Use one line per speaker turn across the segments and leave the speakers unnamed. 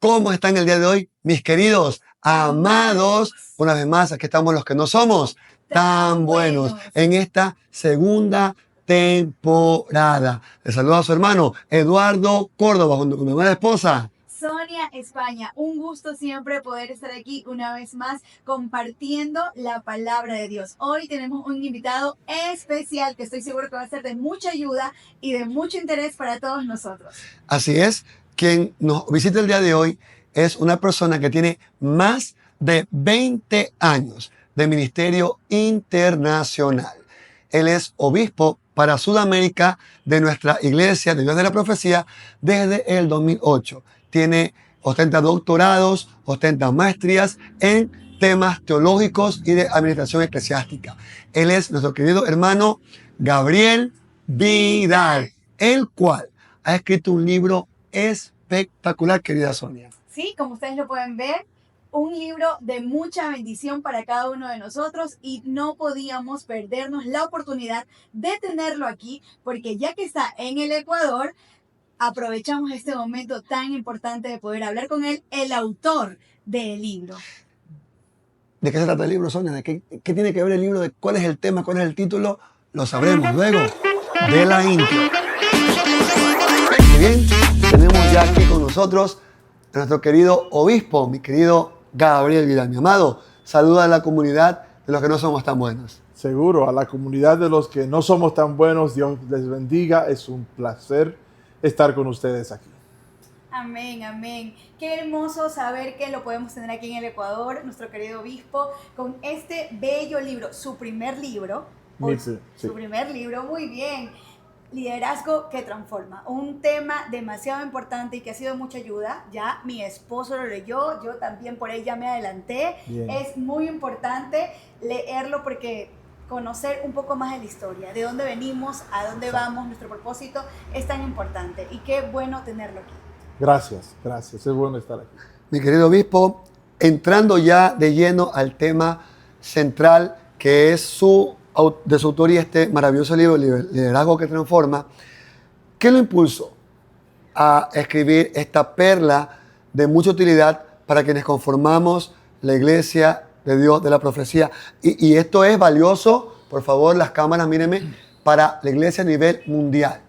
¿Cómo están el día de hoy, mis queridos amados? Una vez más, aquí estamos los que no somos tan buenos en esta segunda temporada. Les saluda a su hermano Eduardo Córdoba junto con mi amada esposa
Sonia España. Un gusto siempre poder estar aquí una vez más compartiendo la palabra de Dios. Hoy tenemos un invitado especial que estoy seguro que va a ser de mucha ayuda y de mucho interés para todos nosotros.
Así es, quien nos visita el día de hoy es una persona que tiene más de 20 años de ministerio internacional. Él es obispo para Sudamérica de nuestra iglesia de Dios de la Profecía desde el 2008. Ostenta doctorados, ostenta maestrías en temas teológicos y de administración eclesiástica. Él es nuestro querido hermano Gabriel Vidal, el cual ha escrito un libro espectacular, querida Sonia.
Sí, como ustedes lo pueden ver, un libro de mucha bendición para cada uno de nosotros y no podíamos perdernos la oportunidad de tenerlo aquí porque ya que está en el Ecuador, aprovechamos este momento tan importante de poder hablar con él, el autor del libro.
¿De qué se trata el libro, Sonia? ¿De qué tiene que ver el libro? ¿De cuál es el tema? ¿Cuál es el título? Lo sabremos luego de la intro. Muy bien, tenemos ya aquí con nosotros a nuestro querido obispo, mi querido Gabriel Vidal. Mi amado, saluda a la comunidad de los que no somos tan buenos.
Seguro, a la comunidad de los que no somos tan buenos, Dios les bendiga. Es un placer estar con ustedes aquí.
Amén, amén. Qué hermoso saber que lo podemos tener aquí en el Ecuador, nuestro querido obispo, con este bello libro, su primer libro.
Sí.
Su primer libro, muy bien. Liderazgo que transforma, un tema demasiado importante y que ha sido mucha ayuda. Ya mi esposo lo leyó, yo también por él ya me adelanté. Bien. Es muy importante leerlo porque conocer un poco más de la historia, de dónde venimos, a dónde vamos, nuestro propósito es tan importante y qué bueno tenerlo aquí.
Gracias, es bueno estar aquí.
Mi querido obispo, entrando ya de lleno al tema central que es de su autoría este maravilloso libro, Liderazgo que Transforma, ¿qué lo impulsó a escribir esta perla de mucha utilidad para quienes conformamos la Iglesia de Dios de la Profecía? Y esto es valioso, por favor, las cámaras, mírenme, para la Iglesia a nivel mundial.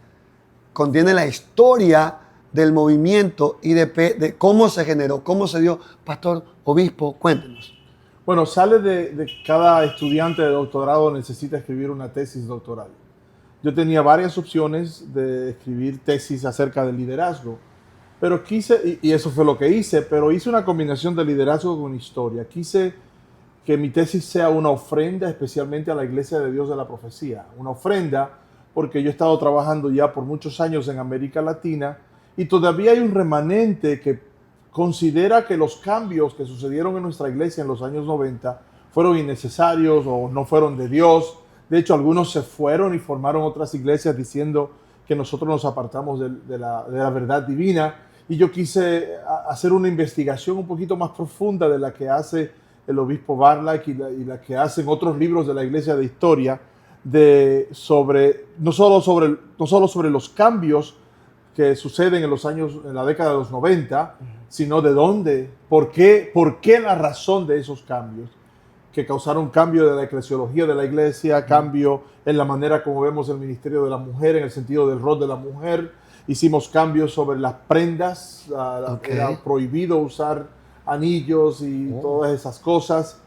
Contiene la historia del movimiento IDP, de cómo se generó, cómo se dio. Pastor, obispo, cuéntenos.
Bueno, sale de cada estudiante de doctorado necesita escribir una tesis doctoral. Yo tenía varias opciones de escribir tesis acerca del liderazgo, pero quise, y eso fue lo que hice, pero hice una combinación de liderazgo con historia. Quise que mi tesis sea una ofrenda especialmente a la Iglesia de Dios de la Profecía. Una ofrenda porque yo he estado trabajando ya por muchos años en América Latina y todavía hay un remanente que considera que los cambios que sucedieron en nuestra iglesia en los años 90 fueron innecesarios o no fueron de Dios. De hecho, algunos se fueron y formaron otras iglesias diciendo que nosotros nos apartamos de la verdad divina. Y yo quise hacer una investigación un poquito más profunda de la que hace el obispo Barlack y la que hacen otros libros de la iglesia de historia, no solo sobre los cambios que suceden en la década de los 90, sino de dónde, por qué la razón de esos cambios, que causaron cambio de la eclesiología de la iglesia, cambio en la manera como vemos el ministerio de la mujer, en el sentido del rol de la mujer. Hicimos cambios sobre las prendas, era prohibido usar anillos y todas esas cosas.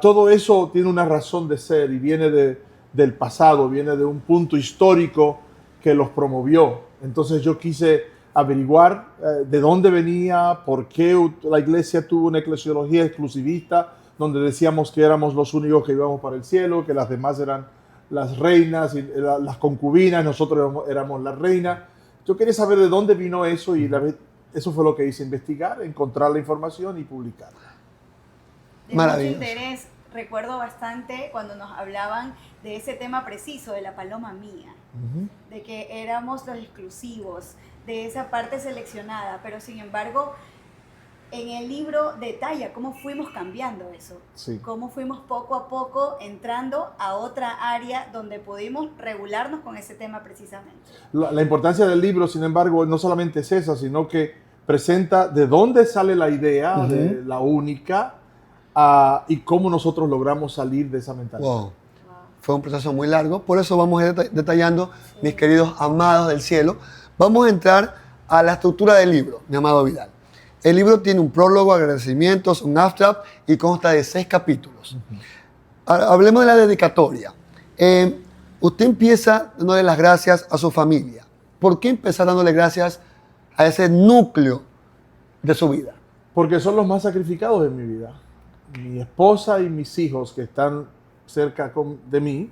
Todo eso tiene una razón de ser y viene del pasado, viene de un punto histórico que los promovió. Entonces yo quise averiguar de dónde venía, por qué la iglesia tuvo una eclesiología exclusivista, donde decíamos que éramos los únicos que íbamos para el cielo, que las demás eran las reinas y las concubinas, nosotros éramos la reina. Yo quería saber de dónde vino eso y eso fue lo que hice, investigar, encontrar la información y publicarla.
De mucho interés, recuerdo bastante cuando nos hablaban de ese tema preciso, de la paloma mía, de que éramos los exclusivos, de esa parte seleccionada, pero sin embargo, en el libro detalla cómo fuimos cambiando eso, cómo fuimos poco a poco entrando a otra área donde pudimos regularnos con ese tema precisamente.
La importancia del libro, sin embargo, no solamente es esa, sino que presenta de dónde sale la idea de la única y cómo nosotros logramos salir de esa mentalidad.
Wow. Fue un proceso muy largo, por eso vamos a ir detallando, mis queridos amados del cielo. Vamos a entrar a la estructura del libro, mi amado Vidal. El libro tiene un prólogo, agradecimientos, un abstract y consta de 6 capítulos. Hablemos de la dedicatoria. Usted empieza dándole las gracias a su familia. ¿Por qué empezar dándole gracias a ese núcleo de su vida?
Porque son los más sacrificados de mi vida. Mi esposa y mis hijos que están cerca de mí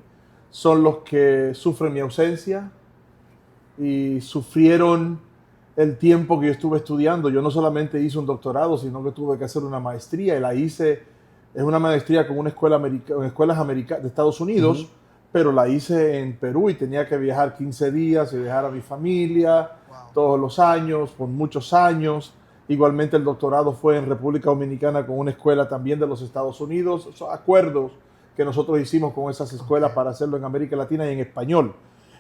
son los que sufren mi ausencia y sufrieron el tiempo que yo estuve estudiando. Yo no solamente hice un doctorado, sino que tuve que hacer una maestría y la hice, es una maestría con una escuela escuelas de Estados Unidos, pero la hice en Perú y tenía que viajar 15 días y dejar a mi familia todos los años, por muchos años. Igualmente el doctorado fue en República Dominicana con una escuela también de los Estados Unidos. Son acuerdos que nosotros hicimos con esas escuelas para hacerlo en América Latina y en español.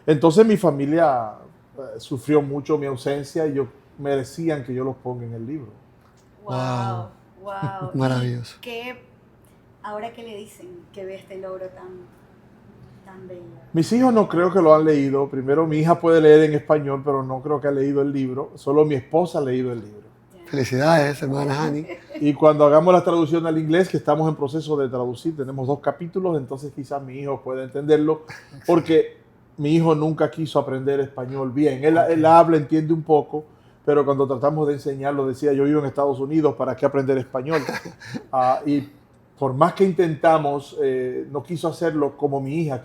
Entonces mi familia sufrió mucho mi ausencia y merecían que yo los ponga en el libro.
Wow, wow.
Maravilloso.
Ahora qué le dicen que ve este logro tan bello.
Mis hijos no creo que lo han leído. Primero, mi hija puede leer en español, pero no creo que ha leído el libro. Solo mi esposa ha leído el libro.
Felicidades, hermana Hani.
Y cuando hagamos la traducción al inglés, que estamos en proceso de traducir, tenemos 2 capítulos, entonces quizás mi hijo pueda entenderlo, porque mi hijo nunca quiso aprender español bien. Él habla, entiende un poco, pero cuando tratamos de enseñarlo, decía, yo vivo en Estados Unidos, ¿para qué aprender español? Y por más que intentamos, no quiso hacerlo como mi hija,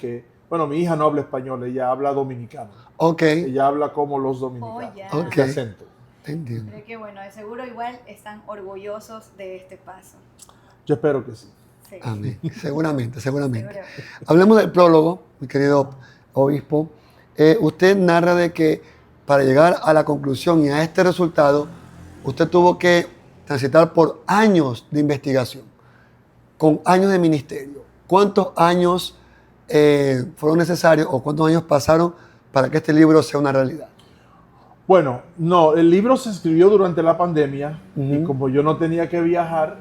mi hija no habla español, ella habla dominicano.
Ok.
Ella habla como los dominicanos, de acento.
Entiendo.
Pero que bueno, de seguro igual están orgullosos de este paso.
Yo espero que sí.
Sí.
Amén. Seguramente.
Seguro.
Hablemos del prólogo, mi querido obispo. Usted narra de que para llegar a la conclusión y a este resultado, usted tuvo que transitar por años de investigación, con años de ministerio. ¿Cuántos años fueron necesarios o cuántos años pasaron para que este libro sea una realidad?
Bueno, no, el libro se escribió durante la pandemia y como yo no tenía que viajar,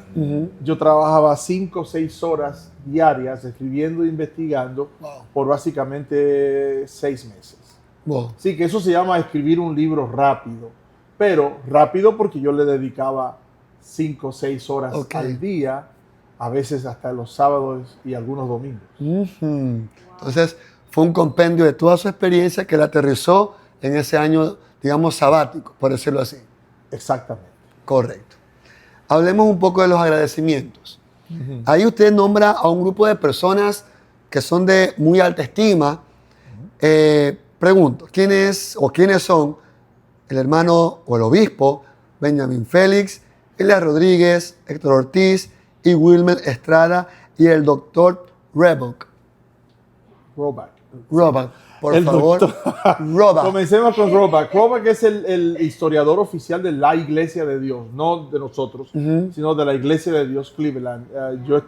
yo trabajaba 5 o 6 horas diarias escribiendo e investigando por básicamente 6 meses.
Wow.
Sí, que eso se llama escribir un libro rápido, pero rápido porque yo le dedicaba 5 o 6 horas al día, a veces hasta los sábados y algunos domingos.
Entonces, fue un compendio de toda su experiencia que la aterrizó en ese año, digamos, sabático, por decirlo así.
Exactamente.
Correcto. Hablemos un poco de los agradecimientos. Ahí usted nombra a un grupo de personas que son de muy alta estima. Pregunto, ¿quiénes son el hermano o el obispo Benjamín Félix, Elia Rodríguez, Héctor Ortiz y Wilmer Estrada y el doctor Roback? Por favor, Roback.
Comencemos con Roback. Roback es el historiador oficial de la Iglesia de Dios, no de nosotros, sino de la Iglesia de Dios Cleveland.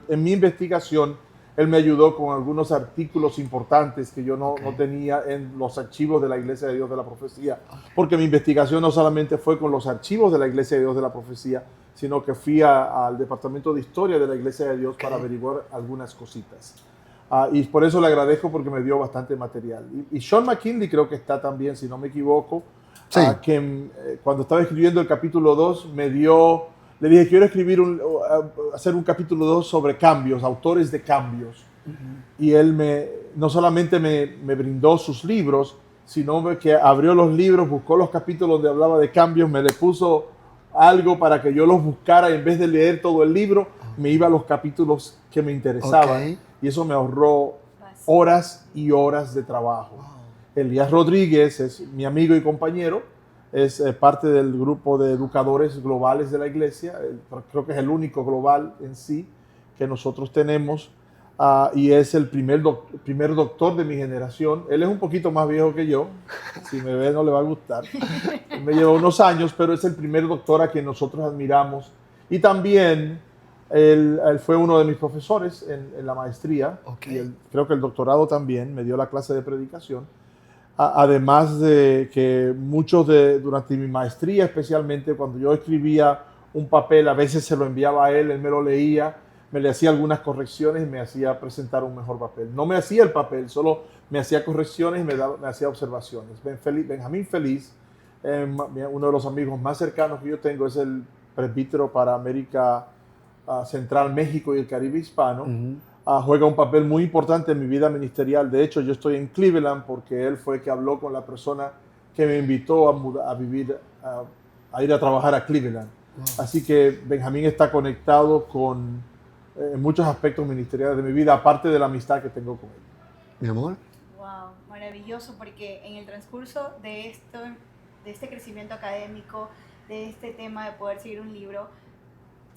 En mi investigación, él me ayudó con algunos artículos importantes que yo no tenía en los archivos de la Iglesia de Dios de la Profecía, porque mi investigación no solamente fue con los archivos de la Iglesia de Dios de la Profecía, sino que fui al Departamento de Historia de la Iglesia de Dios para averiguar algunas cositas. Y por eso le agradezco porque me dio bastante material. Y Sean McKinley creo que está también, si no me equivoco,
sí.
Cuando estaba escribiendo el capítulo 2, le dije, quiero hacer un capítulo 2 sobre cambios, autores de cambios. Y él no solamente me brindó sus libros, sino que abrió los libros, buscó los capítulos donde hablaba de cambios, me le puso algo para que yo los buscara y en vez de leer todo el libro, me iba a los capítulos que me interesaban. Y eso me ahorró horas y horas de trabajo. Elías Rodríguez es mi amigo y compañero, es parte del grupo de educadores globales de la iglesia, creo que es el único global en sí que nosotros tenemos, y es el primer doctor de mi generación. Él es un poquito más viejo que yo, si me ve no le va a gustar, él me lleva unos años, pero es el primer doctor a quien nosotros admiramos, y también él fue uno de mis profesores en la maestría, y creo que el doctorado también, me dio la clase de predicación. Además de que durante mi maestría, especialmente cuando yo escribía un papel, a veces se lo enviaba a él, él me lo leía, me le hacía algunas correcciones y me hacía presentar un mejor papel. No me hacía el papel, solo me hacía correcciones y me hacía observaciones. Benjamín Feliz, uno de los amigos más cercanos que yo tengo, es el presbítero para América Central, México y el Caribe hispano. Juega un papel muy importante en mi vida ministerial. De hecho, yo estoy en Cleveland porque él fue el que habló con la persona que me invitó a ir a trabajar a Cleveland. Así que Benjamín está conectado con muchos aspectos ministeriales de mi vida, aparte de la amistad que tengo con él.
Mi amor.
Wow, maravilloso, porque en el transcurso de este crecimiento académico, de este tema de poder seguir un libro,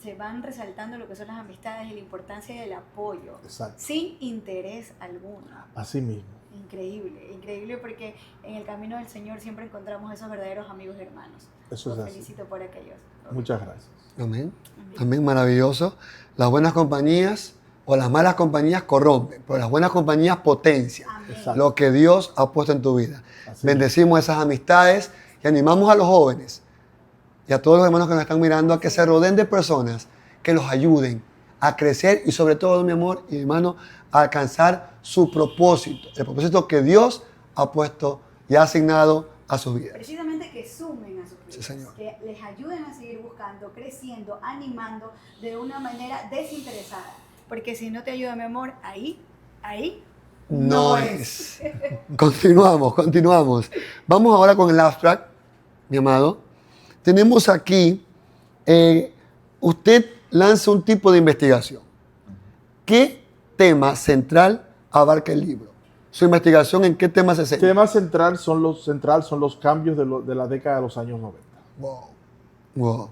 se van resaltando lo que son las amistades y la importancia del apoyo.
Exacto.
Sin interés alguno.
Así mismo.
Increíble, increíble, porque en el camino del Señor siempre encontramos esos verdaderos amigos y hermanos.
Eso es
Los
así.
felicito por aquellos.
Muchas gracias.
Amén. Amén, maravilloso. Las buenas compañías o las malas compañías corrompen, pero las buenas compañías potencian lo que Dios ha puesto en tu vida.
Así
Bendecimos esas amistades y animamos a los jóvenes y a todos los hermanos que nos están mirando a que se rodeen de personas que los ayuden a crecer y sobre todo, mi amor y mi hermano, a alcanzar su propósito, el propósito que Dios ha puesto y ha asignado a su vida.
Precisamente que sumen a sus vidas,
Sí, Señor.
que les ayuden a seguir buscando, creciendo, animando de una manera desinteresada. Porque si no te ayuda, mi amor, ahí
No es. Continuamos. Vamos ahora con el abstract, mi amado. Tenemos aquí, usted lanza un tipo de investigación. ¿Qué tema central abarca el libro? Su investigación, ¿en qué tema se
El
centra?
tema central son los cambios de la década de los años 90.
Wow.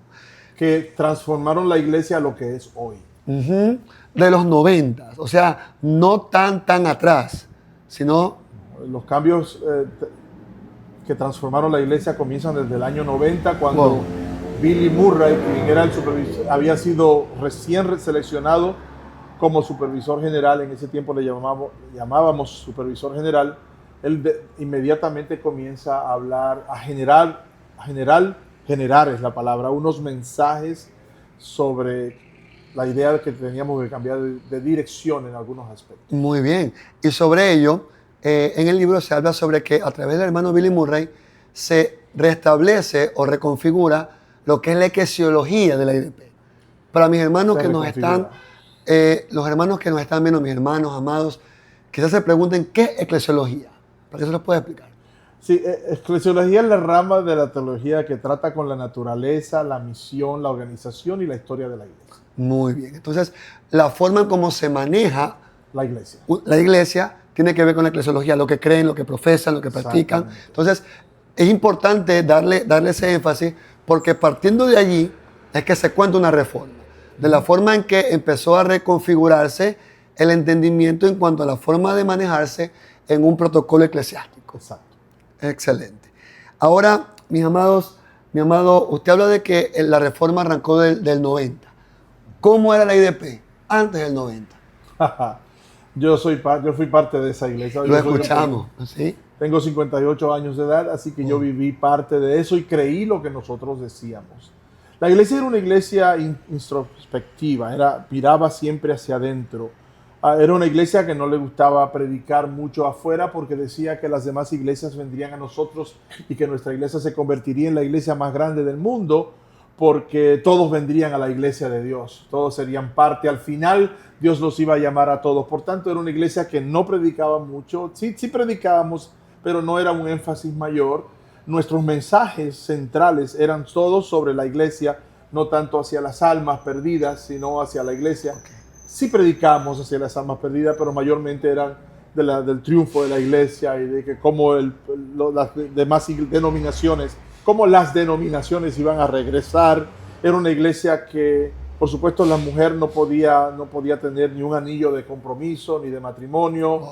Que transformaron la iglesia a lo que es hoy.
De los 90, o sea, no tan atrás, sino...
Los cambios que transformaron la iglesia comienzan desde el año 90, cuando Billy Murray, quien era el supervisor, había sido recién seleccionado como supervisor general. En ese tiempo le llamábamos supervisor general. Él inmediatamente comienza a hablar, generar es la palabra, unos mensajes sobre la idea de que teníamos que cambiar de dirección en algunos aspectos.
Muy bien. Y sobre ello, en el libro se habla sobre que a través del hermano Billy Murray se restablece o reconfigura lo que es la eclesiología de la IDP. Para mis hermanos que nos están, los hermanos que nos están viendo, mis hermanos amados, quizás se pregunten ¿qué es eclesiología? ¿Para qué se los puede explicar?
Sí, eclesiología es la rama de la teología que trata con la naturaleza, la misión, la organización y la historia de la iglesia.
Muy bien. Entonces, la forma en cómo se maneja
la
iglesia tiene que ver con la eclesiología, lo que creen, lo que profesan, lo que practican. Entonces, es importante darle ese énfasis porque partiendo de allí es que se cuenta una reforma. De la forma en que empezó a reconfigurarse el entendimiento en cuanto a la forma de manejarse en un protocolo eclesiástico.
Exacto.
Excelente. Ahora, mis amados, mi amado, usted habla de que la reforma arrancó del 90. ¿Cómo era la IDP antes del 90?
Yo fui parte de esa iglesia.
Lo escuchamos, ¿sí?
Tengo 58 años de edad, así que yo viví parte de eso y creí lo que nosotros decíamos. La iglesia era una iglesia introspectiva, miraba siempre hacia adentro. Era una iglesia que no le gustaba predicar mucho afuera porque decía que las demás iglesias vendrían a nosotros y que nuestra iglesia se convertiría en la iglesia más grande del mundo porque todos vendrían a la iglesia de Dios, todos serían parte. Al final Dios los iba a llamar a todos. Por tanto, era una iglesia que no predicaba mucho. Sí predicábamos, pero no era un énfasis mayor. Nuestros mensajes centrales eran todos sobre la iglesia, no tanto hacia las almas perdidas, sino hacia la iglesia. Sí predicamos hacia las almas perdidas, pero mayormente eran del triunfo de la iglesia y de que cómo las demás denominaciones, cómo las denominaciones iban a regresar. Era una iglesia que, por supuesto, la mujer no podía tener ni un anillo de compromiso ni de matrimonio.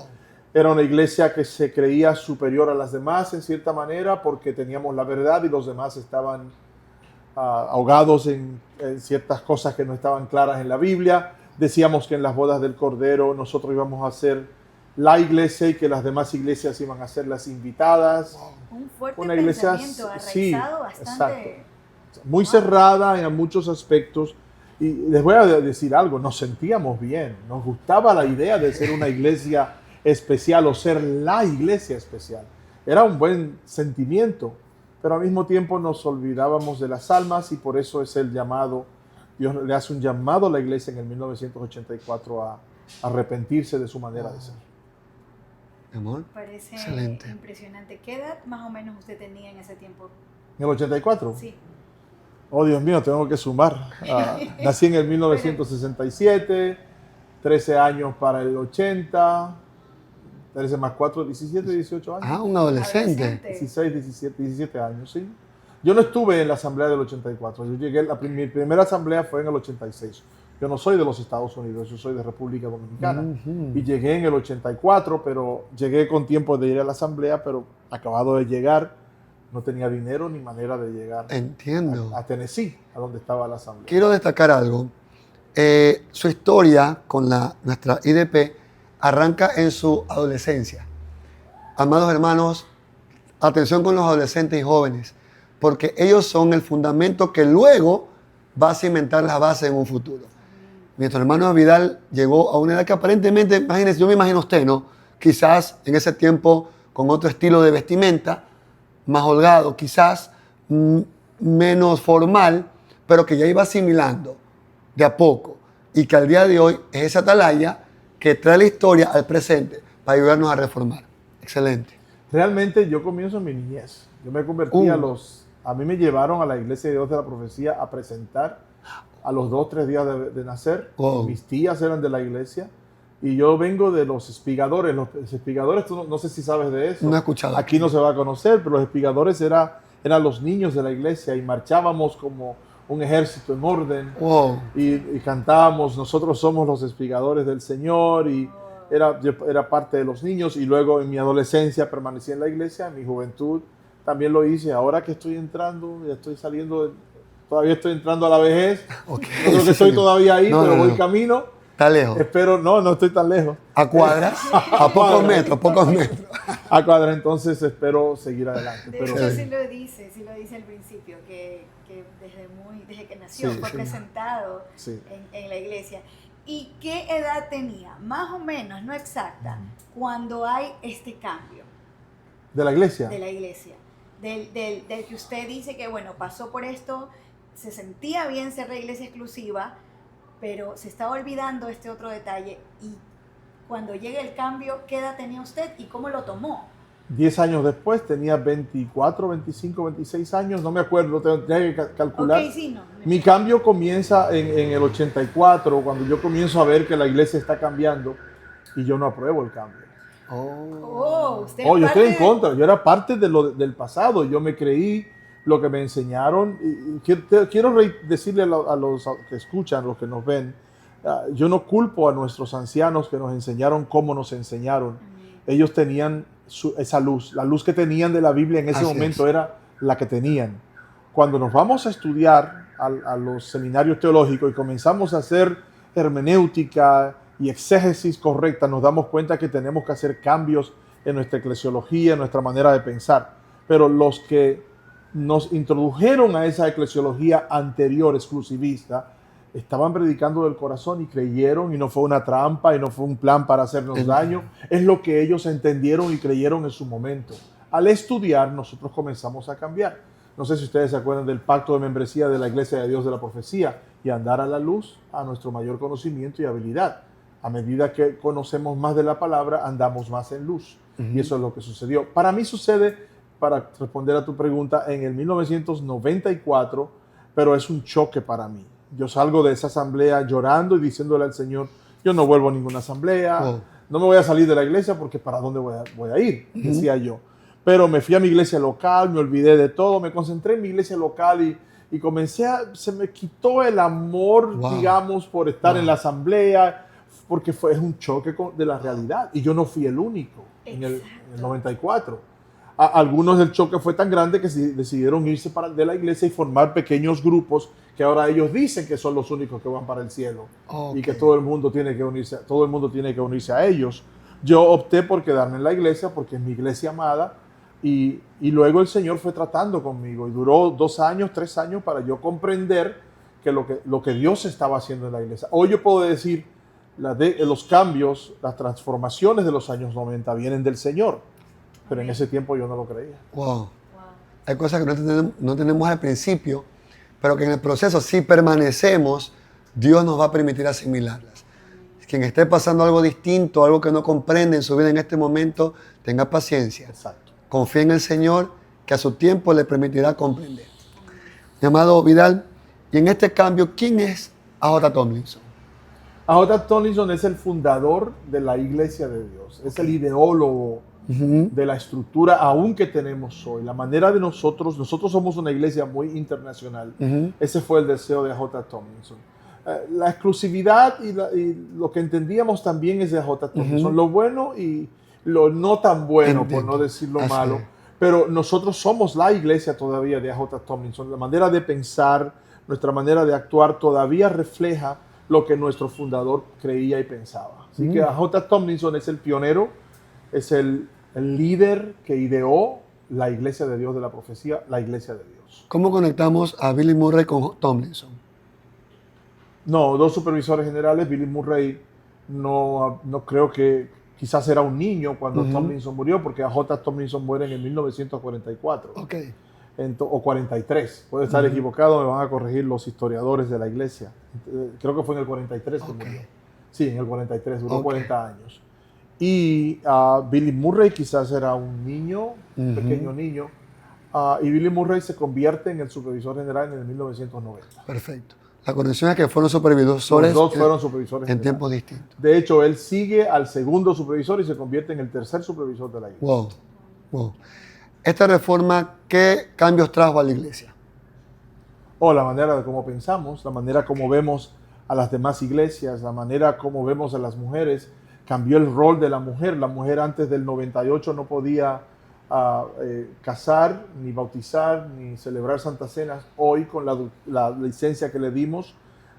Era una iglesia que se creía superior a las demás en cierta manera porque teníamos la verdad y los demás estaban ahogados en ciertas cosas que no estaban claras en la Biblia. Decíamos que en las bodas del Cordero nosotros íbamos a ser la iglesia y que las demás iglesias iban a ser las invitadas.
Un fuerte
Una iglesia,
pensamiento
sí,
arraigado bastante.
exacto. Muy cerrada en muchos aspectos. Y les voy a decir algo, nos sentíamos bien, nos gustaba la idea de ser una iglesia especial o ser la iglesia especial. Era un buen sentimiento, pero al mismo tiempo nos olvidábamos de las almas y por eso es el llamado. Dios le hace un llamado a la iglesia en el 1984 a arrepentirse de su manera de ser.
Mi amor,
Parece
excelente.
impresionante. ¿Qué edad más o menos usted tenía en ese tiempo?
¿En el 84?
Sí.
Oh, Dios mío, tengo que sumar. Nací en el 1967, 13 años para el 80, 13 más 4, 17, 18 años.
Ah, un adolescente.
16, 17 años, sí. Yo no estuve en la asamblea del 84. Yo llegué, mi primera asamblea fue en el 86. Yo no soy de los Estados Unidos, yo soy de República Dominicana. Y llegué en el 84, pero llegué con tiempo de ir a la asamblea, pero acabado de llegar, no tenía dinero ni manera de llegar
Entiendo.
a Tennessee, a donde estaba la asamblea.
Quiero destacar algo. Su historia con nuestra IDP arranca en su adolescencia. Amados hermanos, atención con los adolescentes y jóvenes, porque ellos son el fundamento que luego va a cimentar las bases en un futuro. Nuestro hermano Vidal llegó a una edad que aparentemente, imagínense, yo me imagino usted, ¿no? Quizás en ese tiempo con otro estilo de vestimenta, más holgado, quizás menos formal, pero que ya iba asimilando de a poco y que al día de hoy es esa atalaya que trae la historia al presente para ayudarnos a reformar. Excelente.
Realmente yo comienzo en mi niñez. Yo me convertí a mí me llevaron a la Iglesia de Dios de la Profecía a presentar a los 2 o 3 días de nacer.
Wow.
Mis tías eran de la iglesia y yo vengo de los espigadores. Los espigadores, tú no sé si sabes de eso.
No he escuchado.
Aquí no se va a conocer, pero los espigadores eran los niños de la iglesia y marchábamos como un ejército en orden.
Wow.
Y cantábamos, nosotros somos los espigadores del Señor, y yo era parte de los niños. Y luego en mi adolescencia permanecí en la iglesia, en mi juventud también lo hice. Ahora que estoy entrando, ya estoy saliendo, todavía estoy entrando a la vejez.
Okay.
No creo que estoy todavía ahí, pero voy
no.
camino.
Está lejos.
Espero, no estoy tan lejos.
A cuadras, a pocos metros.
A cuadras, entonces espero seguir adelante.
De
Pero
hecho, sí lo dice al principio, que desde que nació
Sí,
fue
sí.
presentado
Sí.
en la iglesia. ¿Y qué edad tenía? Más o menos, no exacta, cuando hay este cambio
¿De la iglesia?
de la iglesia. Del que usted dice que, bueno, pasó por esto, se sentía bien ser la iglesia exclusiva, pero se estaba olvidando este otro detalle. Y cuando llega el cambio, ¿qué edad tenía usted y cómo lo tomó?
10 años después tenía 24, 25, 26 años, no me acuerdo, tendría que calcular.
Ok, sí, no.
Mi cambio comienza en el 84, cuando yo comienzo a ver que la iglesia está cambiando y yo no apruebo el cambio.
Usted
Yo estoy en
parte
contra, yo era parte del pasado, yo me creí lo que me enseñaron. Y quiero decirle a los que escuchan, los que nos ven, yo no culpo a nuestros ancianos que nos enseñaron como nos enseñaron. Ellos tenían esa luz, la luz que tenían de la Biblia en ese
Así
momento
es.
era la que tenían. Cuando nos vamos a estudiar a los seminarios teológicos y comenzamos a hacer hermenéutica y exégesis correcta, nos damos cuenta que tenemos que hacer cambios en nuestra eclesiología, en nuestra manera de pensar. Pero los que nos introdujeron a esa eclesiología anterior, exclusivista, estaban predicando del corazón y creyeron, y no fue una trampa y no fue un plan para hacernos daño. Es lo que ellos entendieron y creyeron en su momento. Al estudiar, nosotros comenzamos a cambiar. No sé si ustedes se acuerdan del pacto de membresía de la Iglesia de Dios de la Profecía, y andar a la luz a nuestro mayor conocimiento y habilidad. A medida que conocemos más de la palabra, andamos más en luz. Y eso es lo que sucedió. Para mí sucede, para responder a tu pregunta, en el 1994, pero es un choque para mí. Yo salgo de esa asamblea llorando y diciéndole al Señor, yo no vuelvo a ninguna asamblea, no me voy a salir de la iglesia porque ¿para dónde voy a ir? Decía yo. Pero me fui a mi iglesia local, me olvidé de todo, me concentré en mi iglesia local y comencé se me quitó el amor, digamos, por estar en la asamblea, porque es un choque de la realidad. Y yo no fui el único en el 94. Algunos del choque fue tan grande que decidieron irse de la iglesia y formar pequeños grupos que ahora ellos dicen que son los únicos que van para el cielo y que todo el mundo tiene que unirse a ellos. Yo opté por quedarme en la iglesia porque es mi iglesia amada y luego el Señor fue tratando conmigo y duró 2 años, 3 años para yo comprender que lo que Dios estaba haciendo en la iglesia. Hoy yo puedo decir, los cambios, las transformaciones de los años 90 vienen del Señor, pero en ese tiempo yo no lo creía.
Wow. Hay cosas que no tenemos al principio, pero que en el proceso, si permanecemos, Dios nos va a permitir asimilarlas. Quien esté pasando algo distinto, algo que no comprende en su vida en este momento, tenga paciencia.
Exacto.
Confía en el Señor, que a su tiempo le permitirá comprender. Mi amado Vidal, y en este cambio, ¿quién es A.J. Tomlinson?
A.J. Tomlinson es el fundador de la Iglesia de Dios, es el ideólogo de la estructura aún que tenemos hoy. La manera de nosotros somos una iglesia muy internacional. Ese fue el deseo de A.J. Tomlinson. La exclusividad y lo que entendíamos también es de A.J. Tomlinson, lo bueno y lo no tan bueno, por no decir lo malo. Pero nosotros somos la iglesia todavía de A.J. Tomlinson. La manera de pensar, nuestra manera de actuar todavía refleja lo que nuestro fundador creía y pensaba. Así que A.J. Tomlinson es el pionero, es el líder que ideó la iglesia de Dios de la profecía, la iglesia de Dios.
¿Cómo conectamos a Billy Murray con Tomlinson?
No, 2 supervisores generales. Billy Murray no creo que quizás era un niño cuando Tomlinson murió, porque A.J. Tomlinson muere en el 1944.
Okay.
O 43. Puede estar equivocado, me van a corregir los historiadores de la iglesia. Creo que fue en el 43 que murió. Sí, en el 43, duró 40 años. Y Billy Murray quizás era un niño, un pequeño niño, y Billy Murray se convierte en el supervisor general en el 1990.
Perfecto. La conexión es que fueron supervisores.
Los dos fueron supervisores
en tiempos distintos.
De hecho, él sigue al segundo supervisor y se convierte en el tercer supervisor de la iglesia.
Wow. Esta reforma, ¿qué cambios trajo a la iglesia?
La manera de cómo pensamos, la manera como vemos a las demás iglesias, la manera como vemos a las mujeres. Cambió el rol de la mujer. La mujer antes del 98 no podía casar, ni bautizar, ni celebrar santas cenas. Hoy, con la licencia que le dimos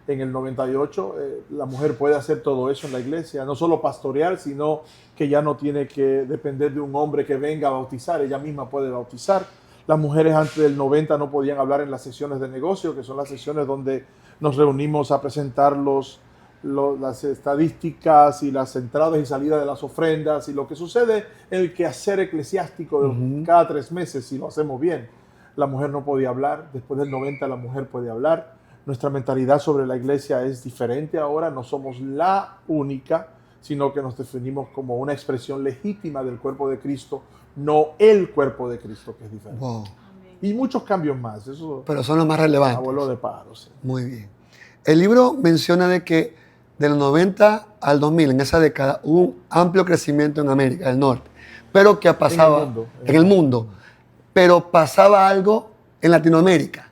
en el 98, la mujer puede hacer todo eso en la iglesia. No solo pastorear, sino que ya no tiene que depender de un hombre que venga a bautizar. Ella misma puede bautizar. Las mujeres antes del 90 no podían hablar en las sesiones de negocio, que son las sesiones donde nos reunimos a presentar las estadísticas y las entradas y salidas de las ofrendas y lo que sucede en el quehacer eclesiástico de cada 3 meses, si lo hacemos bien. La mujer no podía hablar. Después del 90 la mujer puede hablar. Nuestra mentalidad sobre la iglesia es diferente ahora. No somos la única, sino que nos definimos como una expresión legítima del cuerpo de Cristo, no el cuerpo de Cristo, que es diferente.
Wow.
Y muchos cambios más. Eso,
pero son los más relevantes.
Abuelo de pájaro, sí.
Muy bien. El libro menciona de que de los 90 al 2000, en esa década, hubo un amplio crecimiento en América del Norte, pero que pasaba en el mundo, pero pasaba algo en Latinoamérica.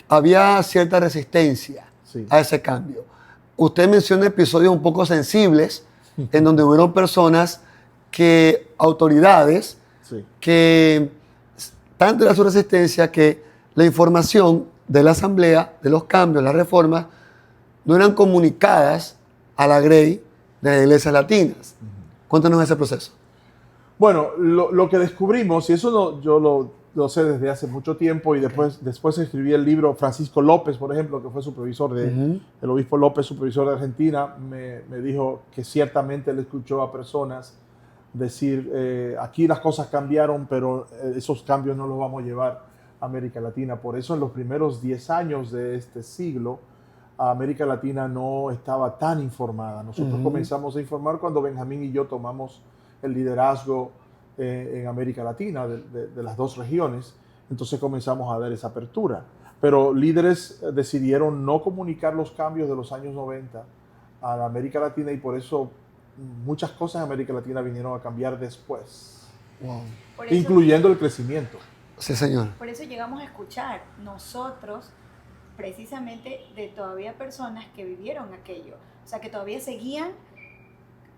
Había cierta resistencia a ese cambio. Usted menciona episodios un poco sensibles en donde hubieron personas autoridades, que tanto era su resistencia que la información de la asamblea, de los cambios, las reformas, no eran comunicadas a la Grey de las iglesias latinas. Cuéntanos ese proceso.
Bueno, lo que descubrimos, y eso yo lo sé desde hace mucho tiempo, y después escribí el libro. Francisco López, por ejemplo, que fue supervisor el obispo López, supervisor de Argentina, me dijo que ciertamente él escuchó a personas decir, aquí las cosas cambiaron, pero esos cambios no los vamos a llevar a América Latina. Por eso en los primeros 10 años de este siglo, América Latina no estaba tan informada. Nosotros comenzamos a informar cuando Benjamín y yo tomamos el liderazgo en América Latina de las 2 regiones. Entonces comenzamos a dar esa apertura. Pero líderes decidieron no comunicar los cambios de los años 90 a la América Latina, y por eso muchas cosas en América Latina vinieron a cambiar después.
Wow.
Incluyendo el crecimiento.
Sí, señor.
Por eso llegamos a escuchar nosotros precisamente de todavía personas que vivieron aquello, o sea, que todavía seguían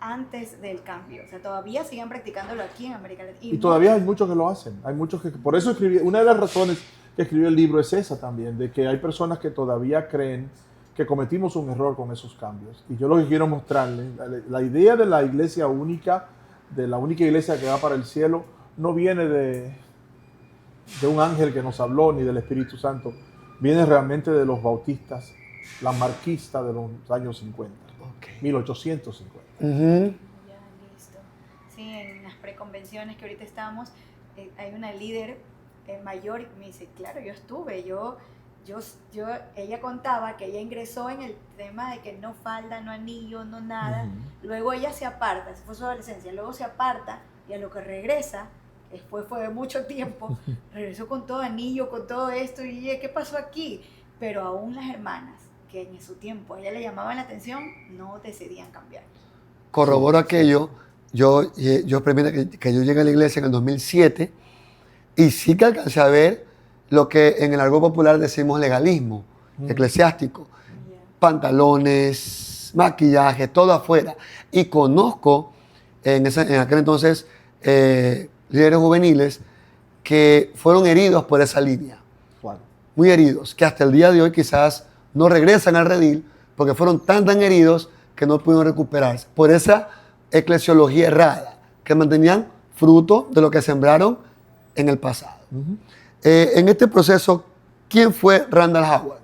antes del cambio, o sea, todavía siguen practicándolo aquí en América Latina.
Y todavía hay muchos que lo hacen, hay muchos que, por eso escribí, una de las razones que escribí el libro es esa también, de que hay personas que todavía creen que cometimos un error con esos cambios. Y yo lo que quiero mostrarles, la idea de la iglesia única, de la única iglesia que va para el cielo, no viene de un ángel que nos habló ni del Espíritu Santo, viene realmente de los bautistas, la marquista de los años 50, 1850.
Ya, listo. Sí, en las preconvenciones que ahorita estamos, hay una líder mayor y me dice, claro, yo estuve, ella contaba que ella ingresó en el tema de que no falda, no anillo, no nada. Luego ella se aparta, se fue su adolescencia, luego se aparta y a lo que regresa, después fue de mucho tiempo, regresó con todo anillo, con todo esto y dije, ¿qué pasó aquí? Pero aún las hermanas, que en su tiempo a ella le llamaban la atención, no decidían cambiar.
Corroboro aquello, yo que yo llegué a la iglesia en el 2007 y sí que alcancé a ver lo que en el argot popular decimos legalismo eclesiástico. Pantalones, maquillaje, todo afuera. Y conozco en aquel entonces líderes juveniles que fueron heridos por esa línea.
Claro.
Muy heridos, que hasta el día de hoy quizás no regresan al redil porque fueron tan heridos que no pudieron recuperarse. Por esa eclesiología errada, que mantenían fruto de lo que sembraron en el pasado. En este proceso, ¿quién fue Randall Howard?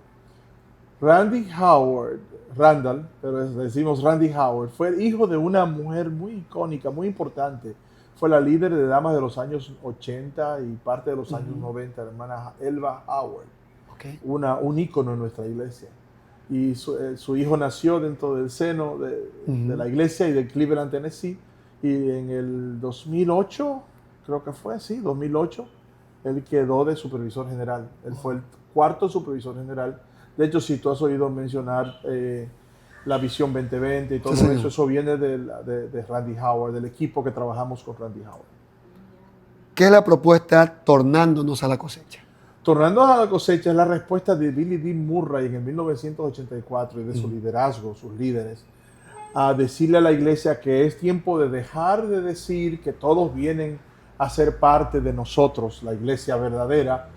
Randall, pero decimos Randy Howard, fue el hijo de una mujer muy icónica, muy importante. Fue la líder de damas de los años 80 y parte de los años 90, la hermana Elva Howard, un ícono en nuestra iglesia. Y su hijo nació dentro del seno de la iglesia y de Cleveland, Tennessee. Y en el 2008, creo que fue, sí, 2008, él quedó de supervisor general. Él fue el cuarto supervisor general. De hecho, si tú has oído mencionar la Visión 2020 y todo eso viene de Randy Howard, del equipo que trabajamos con Randy Howard.
¿Qué es la propuesta Tornándonos a la cosecha?
Tornándonos a la cosecha es la respuesta de Billy D. Murray en el 1984 y de su liderazgo, sus líderes, a decirle a la iglesia que es tiempo de dejar de decir que todos vienen a ser parte de nosotros, la iglesia verdadera,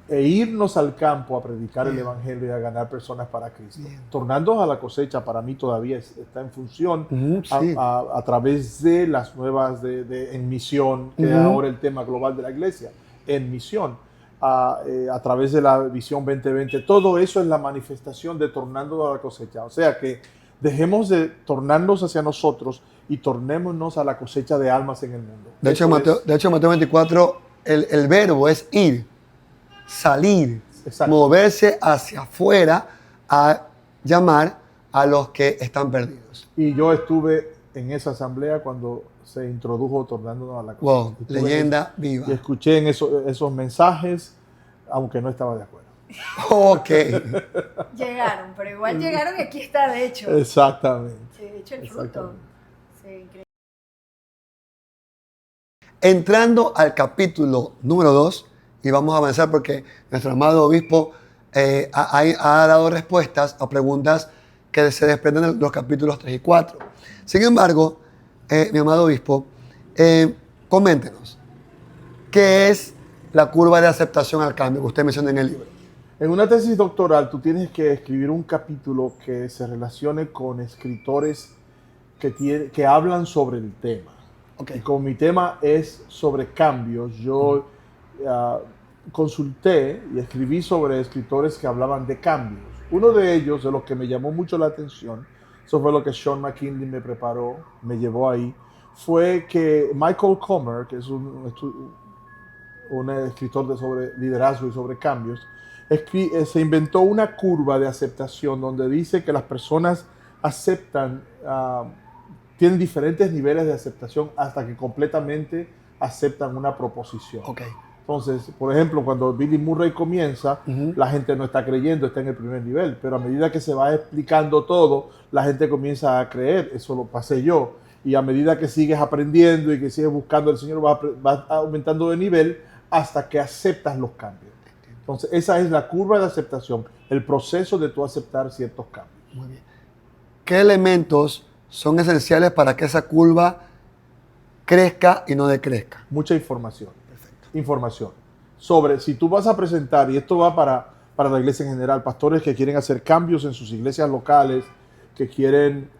e irnos al campo a predicar el evangelio y a ganar personas para Cristo. Tornándonos a la cosecha para mí todavía está en función a través de las nuevas en misión, que es ahora el tema global de la iglesia, en misión, a través de la Visión 2020. Todo eso es la manifestación de tornándonos a la cosecha. O sea que dejemos de tornarnos hacia nosotros y tornémonos a la cosecha de almas en el mundo.
De hecho, Mateo 24, el verbo es ir, salir, moverse hacia afuera a llamar a los que están perdidos.
Y yo estuve en esa asamblea cuando se introdujo tornándonos a la cosecha.
Wow, leyenda viva.
Y escuché en esos mensajes, aunque no estaba de acuerdo.
Ok.
Llegaron, pero igual llegaron y aquí está, de hecho.
Exactamente.
Sí, de hecho, el fruto. Sí, increíble.
Entrando al capítulo número 2, y vamos a avanzar porque nuestro amado obispo ha dado respuestas a preguntas que se desprenden de los capítulos 3 y 4. Sin embargo, mi amado obispo, coméntenos, ¿qué es la curva de aceptación al cambio que usted menciona en el libro?
En una tesis doctoral tú tienes que escribir un capítulo que se relacione con escritores que hablan sobre el tema. Y como mi tema es sobre cambios, yo consulté y escribí sobre escritores que hablaban de cambios. Uno de ellos, de los que me llamó mucho la atención, eso fue lo que Sean McKinley me preparó, me llevó ahí, fue que Michael Comer, que es un escritor sobre liderazgo y sobre cambios, se inventó una curva de aceptación donde dice que las personas aceptan, tienen diferentes niveles de aceptación hasta que completamente aceptan una proposición. Entonces, por ejemplo, cuando Billy Murray comienza, la gente no está creyendo, está en el primer nivel, pero a medida que se va explicando todo, la gente comienza a creer. Eso lo pasé yo. Y a medida que sigues aprendiendo y que sigues buscando al Señor, vas aumentando de nivel hasta que aceptas los cambios. Entonces, esa es la curva de aceptación, el proceso de tú aceptar ciertos cambios.
Muy bien. ¿Qué elementos son esenciales para que esa curva crezca y no decrezca?
Mucha información. Información sobre si tú vas a presentar, y esto va para para la iglesia en general. Pastores que quieren hacer cambios en sus iglesias locales, que quieren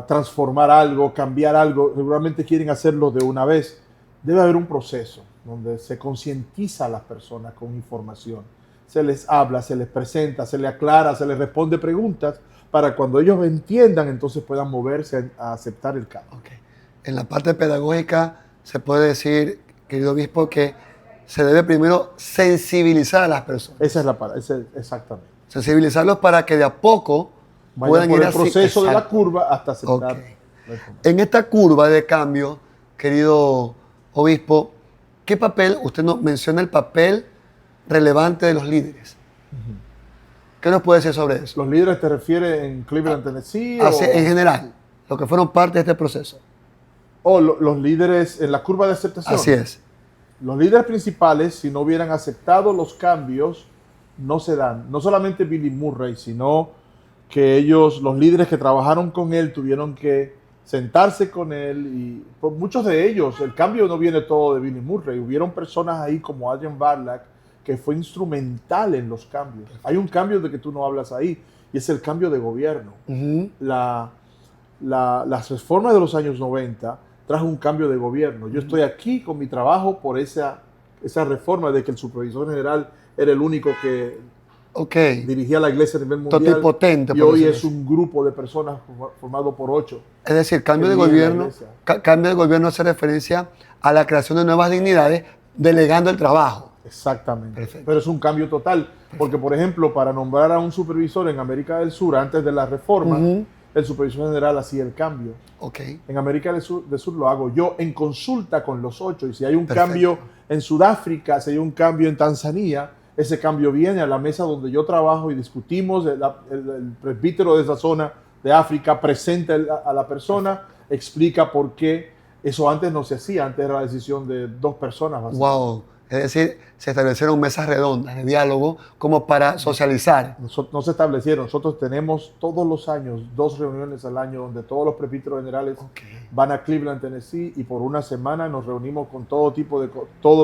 transformar algo, cambiar algo, regularmente quieren hacerlo de una vez. Debe haber un proceso donde se concientiza a las personas con información. Se les habla, se les presenta, se les aclara, se les responde preguntas para cuando ellos entiendan, entonces puedan moverse a aceptar el cambio.
Okay. En la parte pedagógica se puede decir, querido obispo, que se debe primero sensibilizar a las personas.
Esa es la palabra, exactamente.
Sensibilizarlos para que de a poco
vayan
puedan
por
ir
el
así.
proceso de la
Exacto.
curva hasta aceptar
Okay.
la información.
En esta curva de cambio, querido obispo, ¿qué papel, usted nos menciona el papel relevante de los líderes? ¿Qué nos puede decir sobre eso?
¿Los líderes te refieres en Cleveland, Tennessee?
En general, lo que fueron parte de este proceso.
O los líderes en la curva de aceptación.
Así es.
Los líderes principales, si no hubieran aceptado los cambios, no se dan. No solamente Billy Murray, sino que ellos, los líderes que trabajaron con él, tuvieron que sentarse con él y por muchos de ellos, el cambio no viene todo de Billy Murray. Hubieron personas ahí como Adrian Barlack que fue instrumental en los cambios. Hay un cambio de que tú no hablas ahí y es el cambio de gobierno. Las reformas de los años 90 trajo un cambio de gobierno. Yo estoy aquí con mi trabajo por esa reforma de que el supervisor general era el único que dirigía la iglesia a nivel mundial.
Totipotente,
y hoy es un grupo de personas formado por 8.
Es decir, cambio de gobierno hace referencia a la creación de nuevas dignidades, delegando el trabajo.
Exactamente.
Perfecto.
Pero es un cambio total. Porque, por ejemplo, para nombrar a un supervisor en América del Sur, antes de la reforma, el supervisor general hacía el cambio. En América del Sur lo hago yo en consulta con los 8. Y si hay un cambio en Sudáfrica, si hay un cambio en Tanzania, ese cambio viene a la mesa donde yo trabajo y discutimos. El presbítero de esa zona de África presenta a la persona, explica por qué. Eso antes no se hacía, antes era la decisión de 2 personas.
Wow. Es decir, se establecieron mesas redondas de diálogo como para socializar.
No se establecieron. Nosotros tenemos todos los años 2 reuniones al año donde todos los presbíteros generales van a Cleveland, Tennessee, y por una semana nos reunimos con todo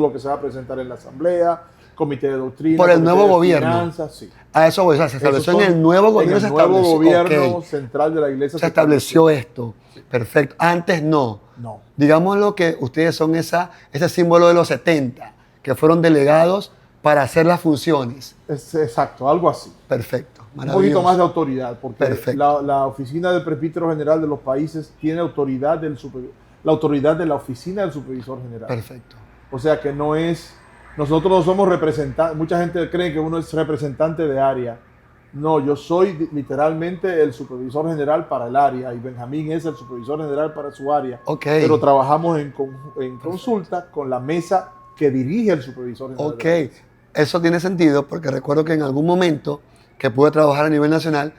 lo que se va a presentar en la asamblea, comité de doctrina,
por el nuevo gobierno.
Finanzas, sí.
A eso voy. O sea, se estableció en el nuevo gobierno.
En el nuevo gobierno central de la iglesia.
Se estableció esto. Sí. Perfecto. Antes no.
No.
Digámoslo que ustedes son ese símbolo de los 70, que fueron delegados para hacer las funciones.
Exacto, algo así.
Perfecto.
Un poquito más de autoridad, porque la oficina del presbítero general de los países tiene autoridad la autoridad de la oficina del supervisor general.
Perfecto.
O sea que no es... Nosotros no somos representantes. Mucha gente cree que uno es representante de área. No, yo soy literalmente el supervisor general para el área y Benjamín es el supervisor general para su área. Pero trabajamos en consulta con la mesa que dirige el supervisor general.
Eso tiene sentido porque recuerdo que en algún momento que pude trabajar a nivel nacional,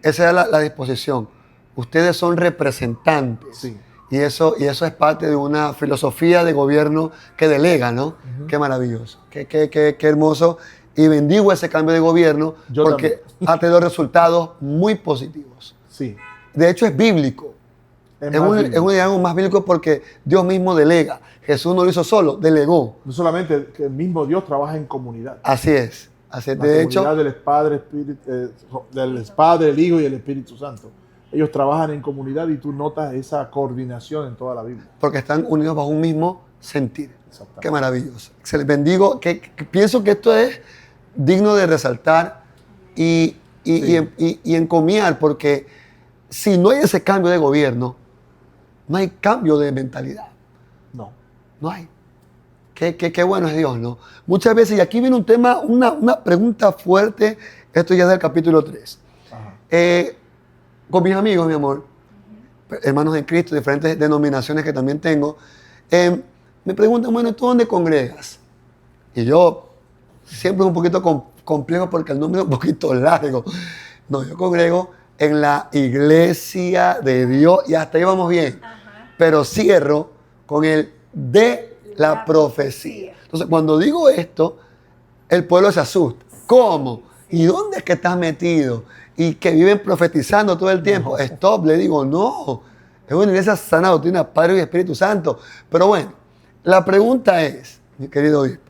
esa era la disposición. Ustedes son representantes.
Sí.
Y eso es parte de una filosofía de gobierno que delega, ¿no? Qué maravilloso, qué hermoso. Y bendigo ese cambio de gobierno porque ha tenido resultados muy positivos.
Sí.
De hecho, es bíblico. Es un diálogo más bíblico porque Dios mismo delega. Jesús no lo hizo solo, delegó.
No solamente que el mismo Dios trabaja en comunidad.
Así es.
De hecho, del Padre, el Hijo y el Espíritu Santo. Ellos trabajan en comunidad y tú notas esa coordinación en toda la Biblia.
Porque están unidos bajo un mismo sentir. Qué maravilloso. Se les bendigo. Pienso que esto es digno de resaltar y encomiar, porque si no hay ese cambio de gobierno, no hay cambio de mentalidad. No hay. Qué bueno es Dios, ¿no? Muchas veces, y aquí viene un tema, una pregunta fuerte, esto ya es del capítulo 3. Con mis amigos, mi amor, hermanos en Cristo, diferentes denominaciones que también tengo, me preguntan, bueno, ¿tú dónde congregas? Y yo siempre es un poquito complejo porque el nombre es un poquito largo. No, yo congrego en la iglesia de Dios y hasta ahí vamos bien. Pero cierro con el de la profecía. Entonces, cuando digo esto, el pueblo se asusta. ¿Cómo? ¿Y dónde es que estás metido? Y que viven profetizando todo el tiempo. Stop, le digo, no. Es una iglesia sana doctrina, Padre y Espíritu Santo. Pero bueno, la pregunta es, mi querido obispo,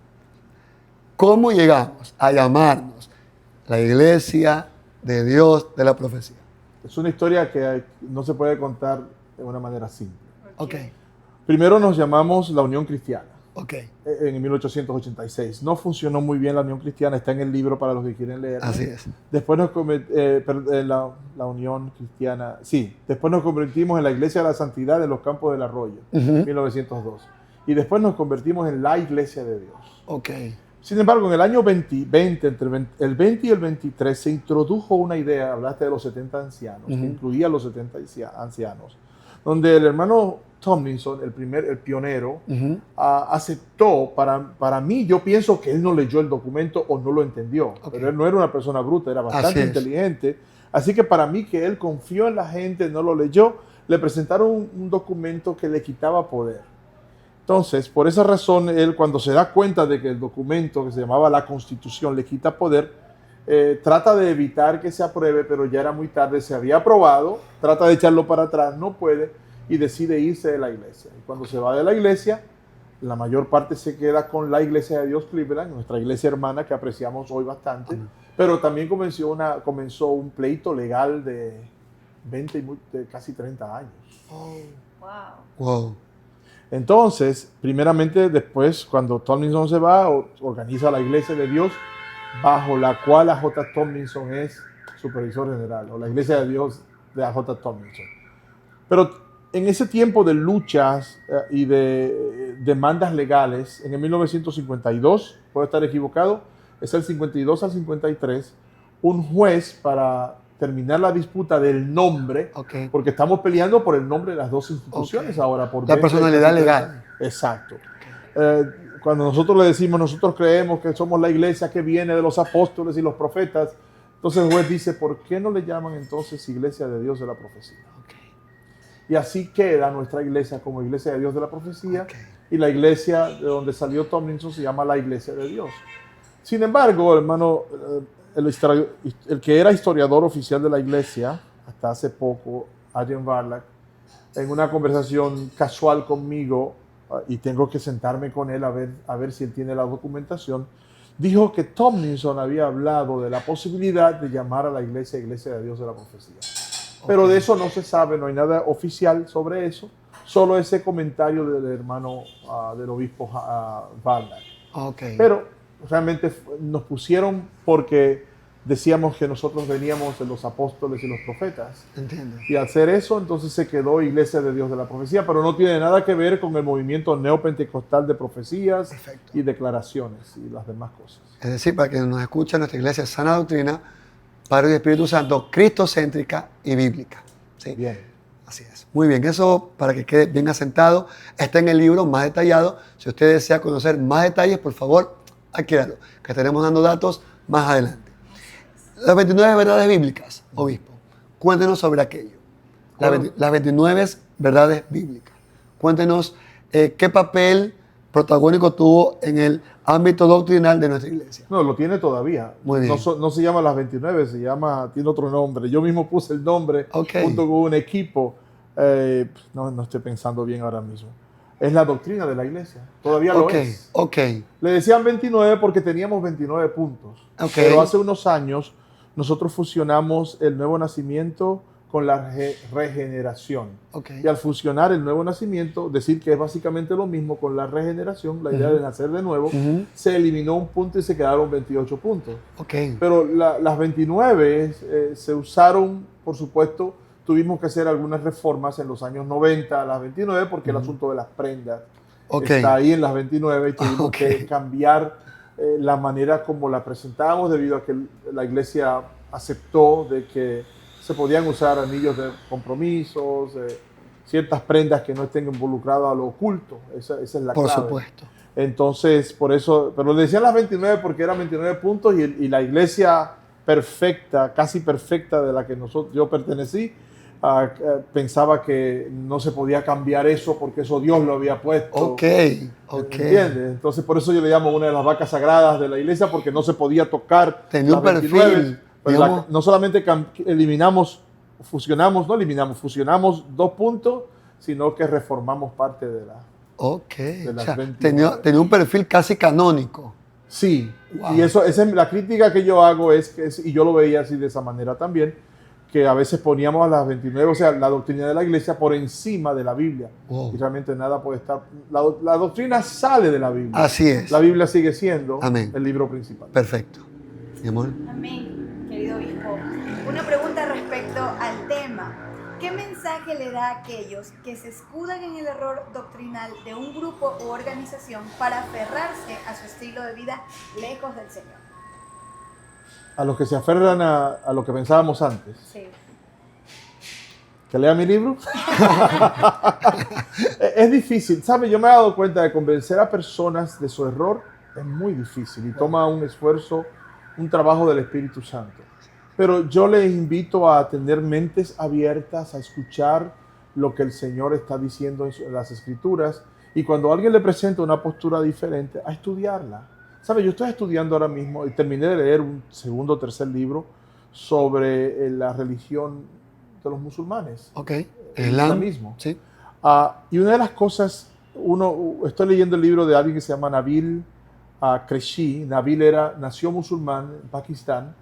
¿cómo llegamos a llamarnos la iglesia de Dios de la profecía.
Es una historia que no se puede contar de una manera simple.
Ok,
Primero nos llamamos la Unión Cristiana.
ok.
En 1886. No funcionó muy bien la Unión Cristiana, está en el libro para los que quieren leer.
Así es.
Después la Unión Cristiana, sí, después nos convertimos en la Iglesia de la Santidad de los Campos del Arroyo, 1902. Y después nos convertimos en la Iglesia de Dios.
Ok.
Sin embargo, en el año 20, entre el 20 y el 23, se introdujo una idea, hablaste de los 70 ancianos, que incluía a los 70 ancianos, donde el hermano Tomlinson, el pionero, aceptó, para mí, yo pienso que él no leyó el documento o no lo entendió, pero él no era una persona bruta, era bastante inteligente, así que para mí que él confió en la gente, no lo leyó, le presentaron un documento que le quitaba poder. Entonces, por esa razón, él cuando se da cuenta de que el documento que se llamaba la Constitución le quita poder, trata de evitar que se apruebe, pero ya era muy tarde, se había aprobado, trata de echarlo para atrás, no puede, y decide irse de la iglesia. Y cuando se va de la iglesia, la mayor parte se queda con la Iglesia de Dios Cleveland, nuestra iglesia hermana que apreciamos hoy bastante, pero también comenzó un pleito legal de 20 y de casi 30 años.
Oh, wow.
Wow.
Entonces, primeramente, después, cuando Tomlinson se va, organiza la Iglesia de Dios, bajo la cual A.J. Tomlinson es supervisor general, o la Iglesia de Dios de A.J. Tomlinson. Pero en ese tiempo de luchas y de demandas legales, en el 1952, puedo estar equivocado, es el 52 al 53, un juez para terminar la disputa del nombre, porque estamos peleando por el nombre de las dos instituciones ahora. Por
la personalidad legal.
Exacto. Cuando nosotros le decimos, nosotros creemos que somos la iglesia que viene de los apóstoles y los profetas, entonces el juez dice, ¿por qué no le llaman entonces Iglesia de Dios de la Profecía? Y así queda nuestra iglesia como Iglesia de Dios de la Profecía, y la iglesia de donde salió Tomlinson se llama la Iglesia de Dios. Sin embargo, hermano, el que era historiador oficial de la iglesia, hasta hace poco, Adrian Varlack, en una conversación casual conmigo, y tengo que sentarme con él a ver si él tiene la documentación, dijo que Tomlinson había hablado de la posibilidad de llamar a la iglesia Iglesia de Dios de la Profecía. Pero de eso no se sabe, no hay nada oficial sobre eso, solo ese comentario del hermano, del obispo Varlack. Pero realmente nos pusieron porque decíamos que nosotros veníamos de los apóstoles y los profetas.
Entiendo.
Y al hacer eso, entonces se quedó Iglesia de Dios de la Profecía, pero no tiene nada que ver con el movimiento neopentecostal de profecías y declaraciones y las demás cosas.
Es decir, para quienes nos escuchan, nuestra iglesia es Sana Doctrina, Padre y Espíritu Santo, cristocéntrica y bíblica. ¿Sí?
Bien.
Así es. Muy bien, eso para que quede bien asentado, está en el libro más detallado. Si usted desea conocer más detalles, por favor, adquiéralo, que estaremos dando datos más adelante. Las 29 verdades bíblicas, obispo, cuéntenos sobre aquello. Las 29 verdades bíblicas. Cuéntenos qué papel protagónico tuvo en el ámbito doctrinal de nuestra iglesia.
No, lo tiene todavía.
Muy bien.
No se llama las 29, tiene otro nombre. Yo mismo puse el nombre junto con un equipo. No estoy pensando bien ahora mismo. Es la doctrina de la iglesia. Todavía lo es. Le decían 29 porque teníamos 29 puntos. Pero hace unos años nosotros fusionamos el nuevo nacimiento con la regeneración. Y al fusionar el nuevo nacimiento, decir que es básicamente lo mismo con la regeneración, la idea de nacer de nuevo, se eliminó un punto y se quedaron 28 puntos. Pero las 29 se usaron, por supuesto, tuvimos que hacer algunas reformas en los años 90 a las 29 porque el asunto de las prendas está ahí en las 29 y tuvimos que cambiar la manera como la presentábamos debido a que la iglesia aceptó de que se podían usar anillos de compromisos, ciertas prendas que no estén involucradas a lo oculto. Esa es la clave.
Por supuesto.
Entonces, por eso, pero le decían las 29 porque eran 29 puntos y la iglesia perfecta, casi perfecta de la que yo pertenecí, pensaba que no se podía cambiar eso porque eso Dios lo había puesto. ¿Entiendes? Entonces, por eso yo le llamo una de las vacas sagradas de la iglesia porque no se podía tocar.
Tenía un perfil.
No solamente fusionamos 2 puntos, sino que reformamos parte de las 29.
Tenía un perfil casi canónico.
Sí,
Wow.
y esa es la crítica que yo hago, y yo lo veía así de esa manera también, que a veces poníamos a las 29, o sea, la doctrina de la iglesia por encima de la Biblia.
Wow.
Y realmente nada puede estar, la doctrina sale de la Biblia.
Así es.
La Biblia sigue siendo
Amén.
el libro principal.
Perfecto. Mi amor.
Amén, querido obispo. Una pregunta respecto al tema. ¿Qué mensaje le da a aquellos que se escudan en el error doctrinal de un grupo u organización para aferrarse a su estilo de vida lejos del Señor?
A los que se aferran a lo que pensábamos antes.
Sí.
¿Que lea mi libro? Es difícil, ¿sabe? Yo me he dado cuenta de convencer a personas de su error es muy difícil y toma un esfuerzo, un trabajo del Espíritu Santo. Pero yo les invito a tener mentes abiertas, a escuchar lo que el Señor está diciendo en las Escrituras, y cuando alguien le presenta una postura diferente, a estudiarla. ¿Sabe? Yo estoy estudiando ahora mismo y terminé de leer un segundo o tercer libro sobre la religión de los musulmanes.
Ok.
El islamismo.
Sí.
Y una de las cosas, estoy leyendo el libro de alguien que se llama Nabil Qureshi. Nabil nació musulmán en Pakistán.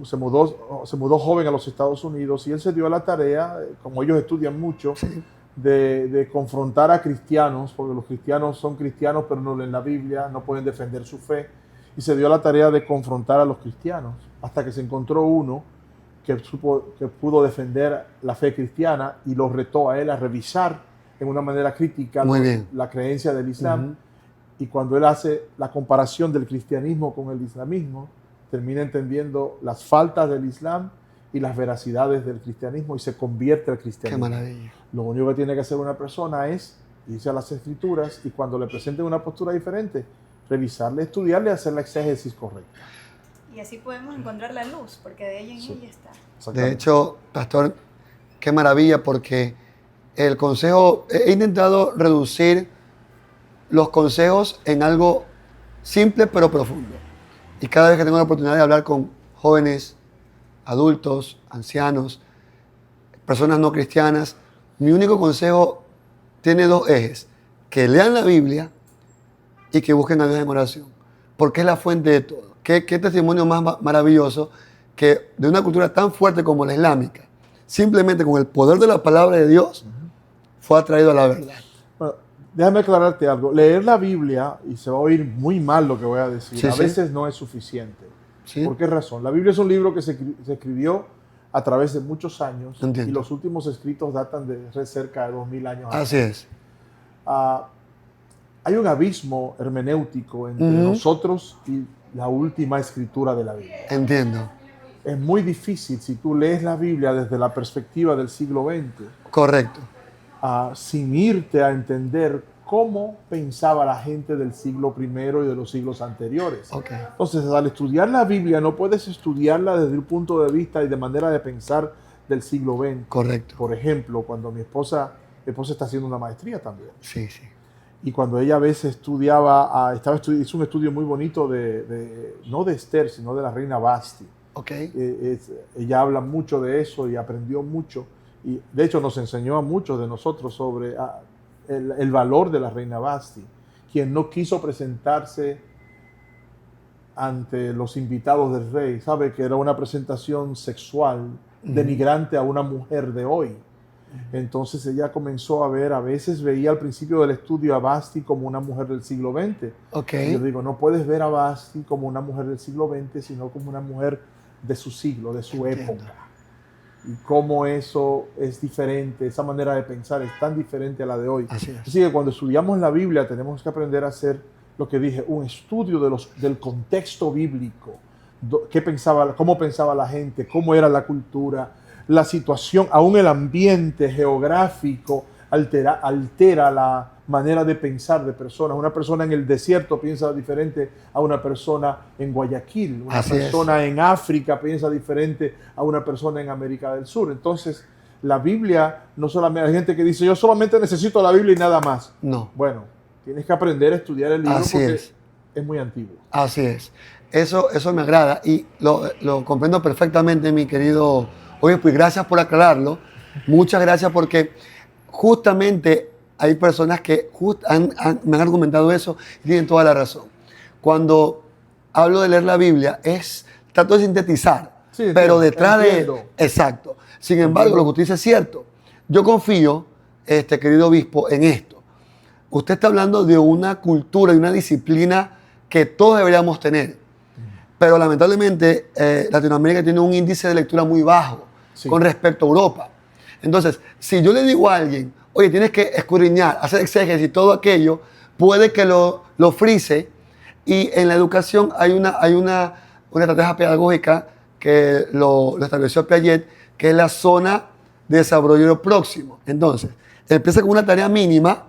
Se mudó joven a los Estados Unidos y él se dio a la tarea, como ellos estudian mucho,
Sí.
de confrontar a cristianos, porque los cristianos son cristianos pero no leen la Biblia, no pueden defender su fe, y se dio a la tarea de confrontar a los cristianos, hasta que se encontró uno que pudo defender la fe cristiana y lo retó a él a revisar en una manera crítica la creencia del Islam. Y cuando él hace la comparación del cristianismo con el islamismo, termina entendiendo las faltas del Islam y las veracidades del cristianismo y se convierte al cristianismo.
Qué maravilla.
Lo único que tiene que hacer una persona es irse a las Escrituras y cuando le presenten una postura diferente, revisarle, estudiarle y hacer la exégesis correcta.
Y así podemos encontrar la luz, porque de ella en ella está.
De hecho, pastor, qué maravilla, porque el consejo, he intentado reducir los consejos en algo simple pero profundo. Y cada vez que tengo la oportunidad de hablar con jóvenes, adultos, ancianos, personas no cristianas, mi único consejo tiene dos ejes: que lean la Biblia y que busquen a Dios en oración, porque es la fuente de todo. ¿Qué testimonio más maravilloso que de una cultura tan fuerte como la islámica, simplemente con el poder de la palabra de Dios, fue atraído a la verdad?
Bueno, déjame aclararte algo. Leer la Biblia, y se va a oír muy mal lo que voy a decir,
Sí,
a
sí.
veces no es suficiente.
¿Sí?
¿Por qué razón? La Biblia es un libro que se escribió a través de muchos años.
Entiendo.
Y los últimos escritos datan de cerca de 2000 años.
Así es.
Hay un abismo hermenéutico entre nosotros y la última escritura de la Biblia.
Entiendo.
Es muy difícil si tú lees la Biblia desde la perspectiva del siglo XX,
Correcto.
sin irte a entender cómo pensaba la gente del siglo I y de los siglos anteriores.
Okay.
Entonces, al estudiar la Biblia, no puedes estudiarla desde un punto de vista y de manera de pensar del siglo XX.
Correcto.
Por ejemplo, cuando mi esposa está haciendo una maestría también.
Sí, sí.
Y cuando ella a veces estudiaba, hizo un estudio muy bonito no de Esther, sino de la reina Basti.
Okay.
Ella habla mucho de eso y aprendió mucho. Y de hecho nos enseñó a muchos de nosotros sobre el valor de la reina Basti, quien no quiso presentarse ante los invitados del rey. Sabe que era una presentación sexual denigrante a una mujer de hoy. Entonces ella comenzó a veces veía al principio del estudio a Basti como una mujer del siglo XX.
Okay.
Y yo digo, no puedes ver a Basti como una mujer del siglo XX, sino como una mujer de su siglo, de su época. Y cómo eso es diferente, esa manera de pensar es tan diferente a la de hoy.
Así es.
Así que cuando estudiamos la Biblia tenemos que aprender a hacer lo que dije, un estudio del contexto bíblico. Cómo pensaba la gente, cómo era la cultura, la situación, aún el ambiente geográfico altera la manera de pensar de personas. Una persona en el desierto piensa diferente a una persona en Guayaquil. Una persona en África piensa diferente a una persona en América del Sur. Entonces, la Biblia, no solamente hay gente que dice, yo solamente necesito la Biblia y nada más.
No.
Bueno, tienes que aprender a estudiar el libro porque es muy antiguo.
Así es. Eso me agrada y lo comprendo perfectamente, mi querido obispo, y gracias por aclararlo. Muchas gracias, porque justamente hay personas que me han argumentado eso y tienen toda la razón. cuando hablo de leer la Biblia, trato de sintetizar,
Sí,
pero detrás
entiendo.
Exacto. Sin embargo,
Entiendo.
lo que usted dice es cierto. Yo confío, querido obispo, en esto. Usted está hablando de una cultura y una disciplina que todos deberíamos tener. Pero lamentablemente Latinoamérica tiene un índice de lectura muy bajo con respecto a Europa. Entonces, si yo le digo a alguien, oye, tienes que escudriñar, hacer exégesis y todo aquello, puede que lo frise. Y en la educación hay una estrategia pedagógica que lo estableció Piaget, que es la zona de desarrollo próximo. Entonces, empieza con una tarea mínima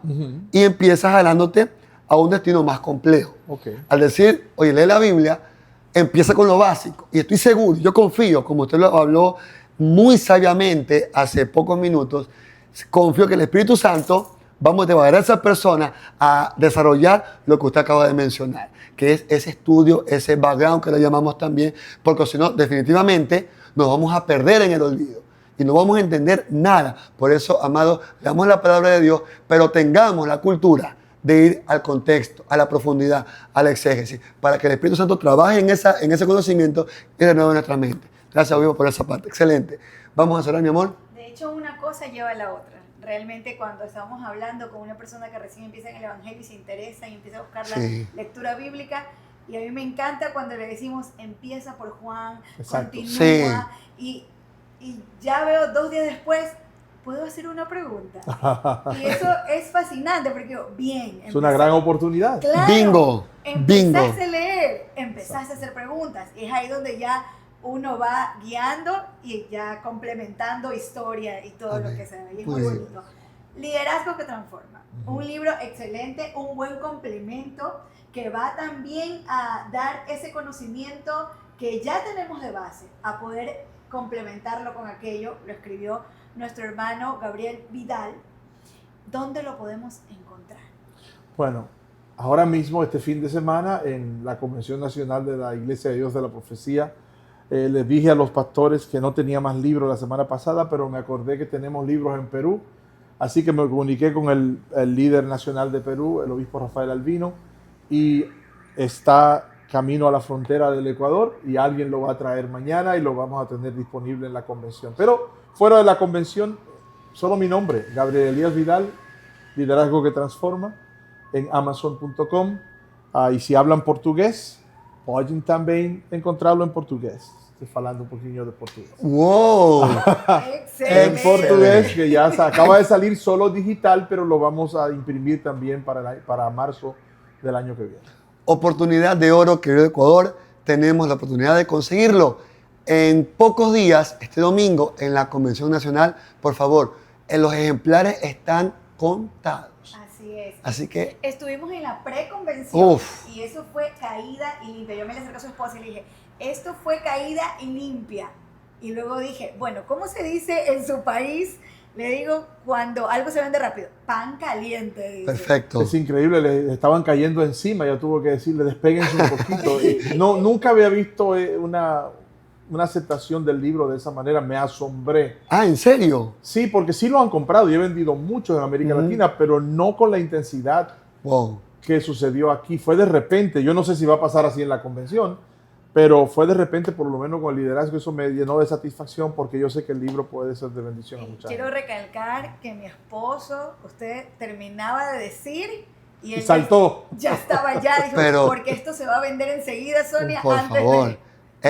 y empiezas jalándote a un destino más complejo.
Okay.
Al decir, oye, lee la Biblia, empieza con lo básico. Y estoy seguro, yo confío, como usted lo habló muy sabiamente hace pocos minutos, confío que el Espíritu Santo va a motivar a esa persona a desarrollar lo que usted acaba de mencionar, que es ese estudio, ese background que lo llamamos también, porque si no, definitivamente nos vamos a perder en el olvido y no vamos a entender nada. Por eso, amados, leamos la palabra de Dios, pero tengamos la cultura de ir al contexto, a la profundidad, a la exégesis, para que el Espíritu Santo trabaje en ese conocimiento y renueve nuestra mente. Gracias, obispo, por esa parte. Excelente. Vamos a cerrar, mi amor.
De hecho, una cosa lleva a la otra. Realmente, cuando estamos hablando con una persona que recién empieza en el Evangelio y se interesa y empieza a buscar la lectura bíblica, y a mí me encanta cuando le decimos, empieza por Juan, continúa, y ya veo 2 días después, ¿puedo hacer una pregunta? Y eso es fascinante, porque digo, bien.
Es una gran oportunidad.
Claro,
Bingo.
Empezaste a leer, empezaste a hacer preguntas. Es ahí donde ya uno va guiando y ya complementando historia y todo lo que se ve. Y es muy bonito. Liderazgo que transforma. Un libro excelente, un buen complemento que va también a dar ese conocimiento que ya tenemos de base, a poder complementarlo con aquello. Lo escribió nuestro hermano Gabriel Vidal. ¿Dónde lo podemos encontrar?
Bueno, ahora mismo, este fin de semana, en la Convención Nacional de la Iglesia de Dios de la Profecía, les dije a los pastores que no tenía más libros la semana pasada, pero me acordé que tenemos libros en Perú, así que me comuniqué con el líder nacional de Perú, el obispo Rafael Albino, y está camino a la frontera del Ecuador y alguien lo va a traer mañana y lo vamos a tener disponible en la convención. Pero fuera de la convención, solo mi nombre, Gabriel Elías Vidal, Liderazgo que Transforma, en Amazon.com. Y si hablan portugués, pueden también encontrarlo en portugués. Estoy hablando un poquito de portugués.
¡Wow!
En portugués, que ya acaba de salir solo digital, pero lo vamos a imprimir también para marzo del año que viene.
Oportunidad de oro, querido Ecuador. Tenemos la oportunidad de conseguirlo en pocos días, este domingo, en la Convención Nacional. Por favor, los ejemplares están contados.
Así es.
Así que
estuvimos en la preconvención y eso fue caída y limpia. Yo me le acerqué a su esposa y le dije, esto fue caída y limpia. Y luego dije, bueno, ¿cómo se dice en su país? Le digo, cuando algo se vende rápido, pan caliente. Dice.
Perfecto.
Es increíble, le estaban cayendo encima, yo tuve que decirle, despéguense un poquito. Nunca había visto una aceptación del libro de esa manera, me asombré.
Ah, ¿en serio?
Sí, porque sí lo han comprado y he vendido mucho en América Latina, pero no con la intensidad que sucedió aquí. Fue de repente, yo no sé si va a pasar así en la convención, pero fue de repente, por lo menos con el liderazgo, eso me llenó de satisfacción porque yo sé que el libro puede ser de bendición a mucha gente.
Quiero recalcar que mi esposo, usted terminaba de decir y él
saltó.
Ya estaba allá, dijo,
pero,
porque esto se va a vender enseguida, Sonia,
por
antes
favor.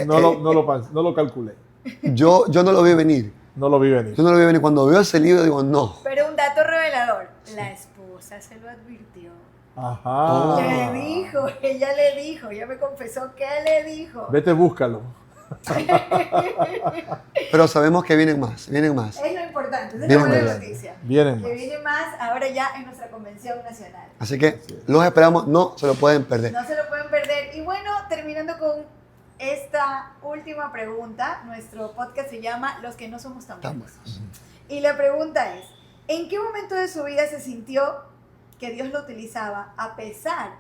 No lo calculé.
Yo no lo vi venir.
No lo vi venir.
Yo no lo vi venir. Cuando veo ese libro digo, no.
Pero un dato revelador, la esposa se lo advirtió.
Ajá.
Ella le dijo, ella me confesó que le dijo.
Vete, búscalo.
Pero sabemos que vienen más.
Es lo importante, esa es la buena noticia.
Vienen
que viene más ahora ya en nuestra convención nacional.
Así que los esperamos, no se lo pueden perder.
No se lo pueden perder. Y bueno, terminando con esta última pregunta, nuestro podcast se llama Los que no somos tan buenos. Y la pregunta es, ¿en qué momento de su vida se sintió que Dios lo utilizaba a pesar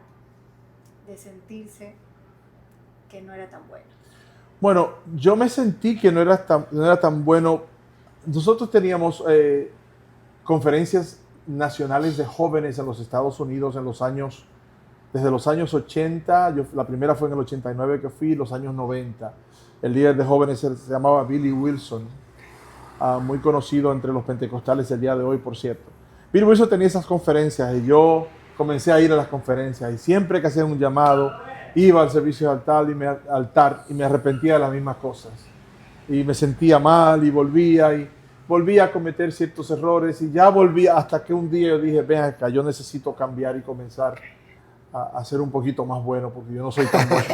de sentirse que no era tan bueno?
Bueno, yo me sentí que no era tan bueno. Nosotros teníamos conferencias nacionales de jóvenes en los Estados Unidos en los años desde los años 80, la primera fue en el 89 que fui, los años 90. El líder de jóvenes se llamaba Billy Wilson, muy conocido entre los pentecostales el día de hoy, por cierto. Billy Wilson tenía esas conferencias y yo comencé a ir a las conferencias y siempre que hacía un llamado, iba al servicio de altar y me arrepentía de las mismas cosas. Y me sentía mal y volvía a cometer ciertos errores y ya volvía hasta que un día yo dije, ven acá, yo necesito cambiar y comenzar a ser un poquito más bueno porque yo no soy tan bueno.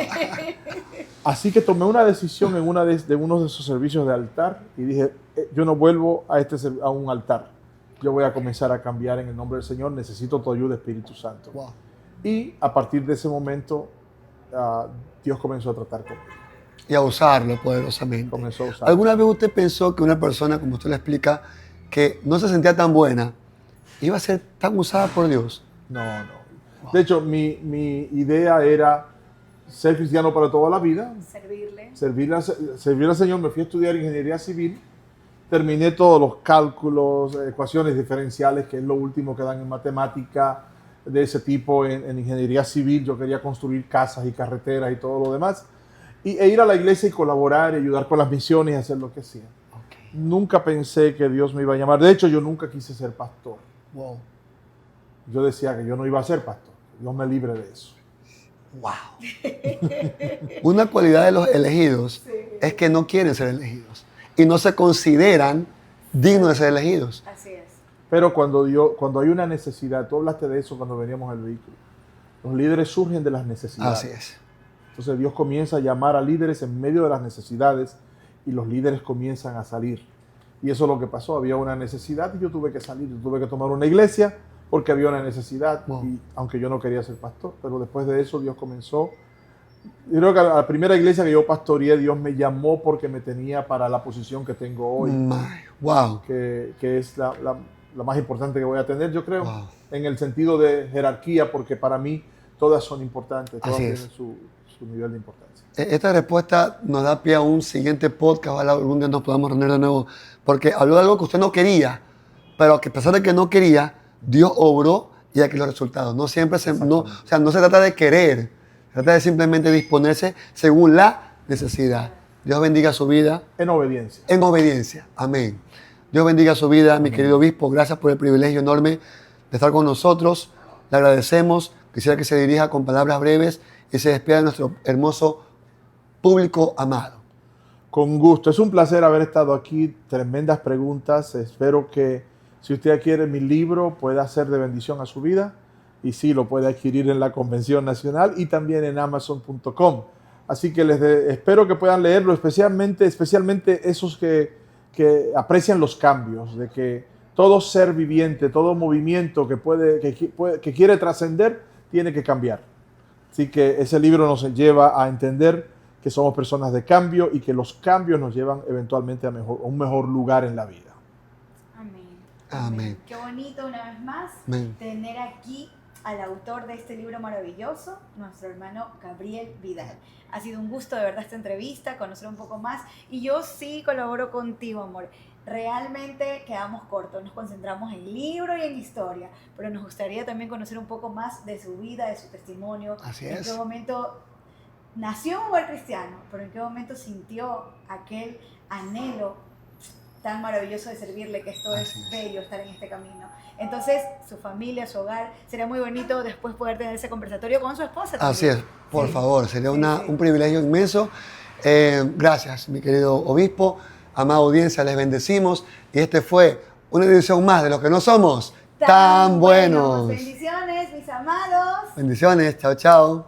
Así que tomé una decisión en uno de esos servicios de altar y dije, yo no vuelvo a un altar. Yo voy a comenzar a cambiar en el nombre del Señor, necesito tu ayuda, Espíritu Santo.
Wow.
Y a partir de ese momento, Dios comenzó a tratar conmigo.
Y a usarlo poderosamente.
Comenzó a usarlo.
¿Alguna vez usted pensó que una persona, como usted le explica, que no se sentía tan buena, iba a ser tan usada por Dios?
No. De hecho, mi idea era ser cristiano para toda la vida. Servir al Señor. Me fui a estudiar ingeniería civil. Terminé todos los cálculos, ecuaciones diferenciales, que es lo último que dan en matemática de ese tipo en ingeniería civil. Yo quería construir casas y carreteras y todo lo demás. E ir a la iglesia y colaborar, y ayudar con las misiones y hacer lo que hacía.
Okay.
Nunca pensé que Dios me iba a llamar. De hecho, yo nunca quise ser pastor.
Wow.
Yo decía que yo no iba a ser pastor. Dios me libre de eso.
Wow. Una cualidad de los elegidos es que no quieren ser elegidos y no se consideran dignos de ser elegidos.
Así es.
Pero cuando hay una necesidad, tú hablaste de eso cuando veníamos al vehículo, los líderes surgen de las necesidades.
Así es.
Entonces Dios comienza a llamar a líderes en medio de las necesidades y los líderes comienzan a salir. Y eso es lo que pasó, había una necesidad y yo tuve que salir, yo tuve que tomar una iglesia porque había una necesidad,
Wow.
y aunque yo no quería ser pastor, pero después de eso Dios comenzó. Yo creo que a la primera iglesia que yo pastoreé, Dios me llamó porque me tenía para la posición que tengo hoy,
Wow.
que es la más importante que voy a tener, yo creo,
Wow.
en el sentido de jerarquía, porque para mí todas son importantes, todas
Así
tienen
es.
su nivel de importancia.
Esta respuesta nos da pie a un siguiente podcast. Ojalá algún día nos podamos reunir de nuevo, porque habló de algo que usted no quería, pero que a pesar de que no quería, Dios obró y aquí los resultados. No siempre no se trata de querer, se trata de simplemente disponerse según la necesidad. Dios bendiga su vida.
En obediencia.
En obediencia. Amén. Dios bendiga su vida, mi querido obispo. Gracias por el privilegio enorme de estar con nosotros. Le agradecemos. Quisiera que se dirija con palabras breves y se despida de nuestro hermoso público amado.
Con gusto. Es un placer haber estado aquí. Tremendas preguntas. Espero que si usted adquiere mi libro pueda ser de bendición a su vida. Y sí, lo puede adquirir en la Convención Nacional y también en Amazon.com. Así que espero que puedan leerlo, especialmente esos que aprecian los cambios, de que todo ser viviente, todo movimiento que quiere trascender, tiene que cambiar. Así que ese libro nos lleva a entender que somos personas de cambio y que los cambios nos llevan eventualmente a un mejor lugar en la vida.
Amén.
Amén.
Qué bonito una vez más tener aquí al autor de este libro maravilloso, nuestro hermano Gabriel Vidal. Ha sido un gusto de verdad esta entrevista, conocer un poco más, y yo sí colaboro contigo, amor. Realmente quedamos cortos, nos concentramos en libro y en historia, pero nos gustaría también conocer un poco más de su vida, de su testimonio.
Así
en
es.
qué momento nació en un hogar cristiano, pero en qué momento sintió aquel anhelo tan maravilloso de servirle, que esto es bello, estar en este camino. Entonces, su familia, su hogar, sería muy bonito después poder tener ese conversatorio con su esposa también.
Así es, por favor, sería un privilegio inmenso. Gracias, mi querido obispo, amada audiencia, les bendecimos. Y este fue una edición más de Los que no somos tan buenos.
Bendiciones, mis amados.
Bendiciones, chao, chao.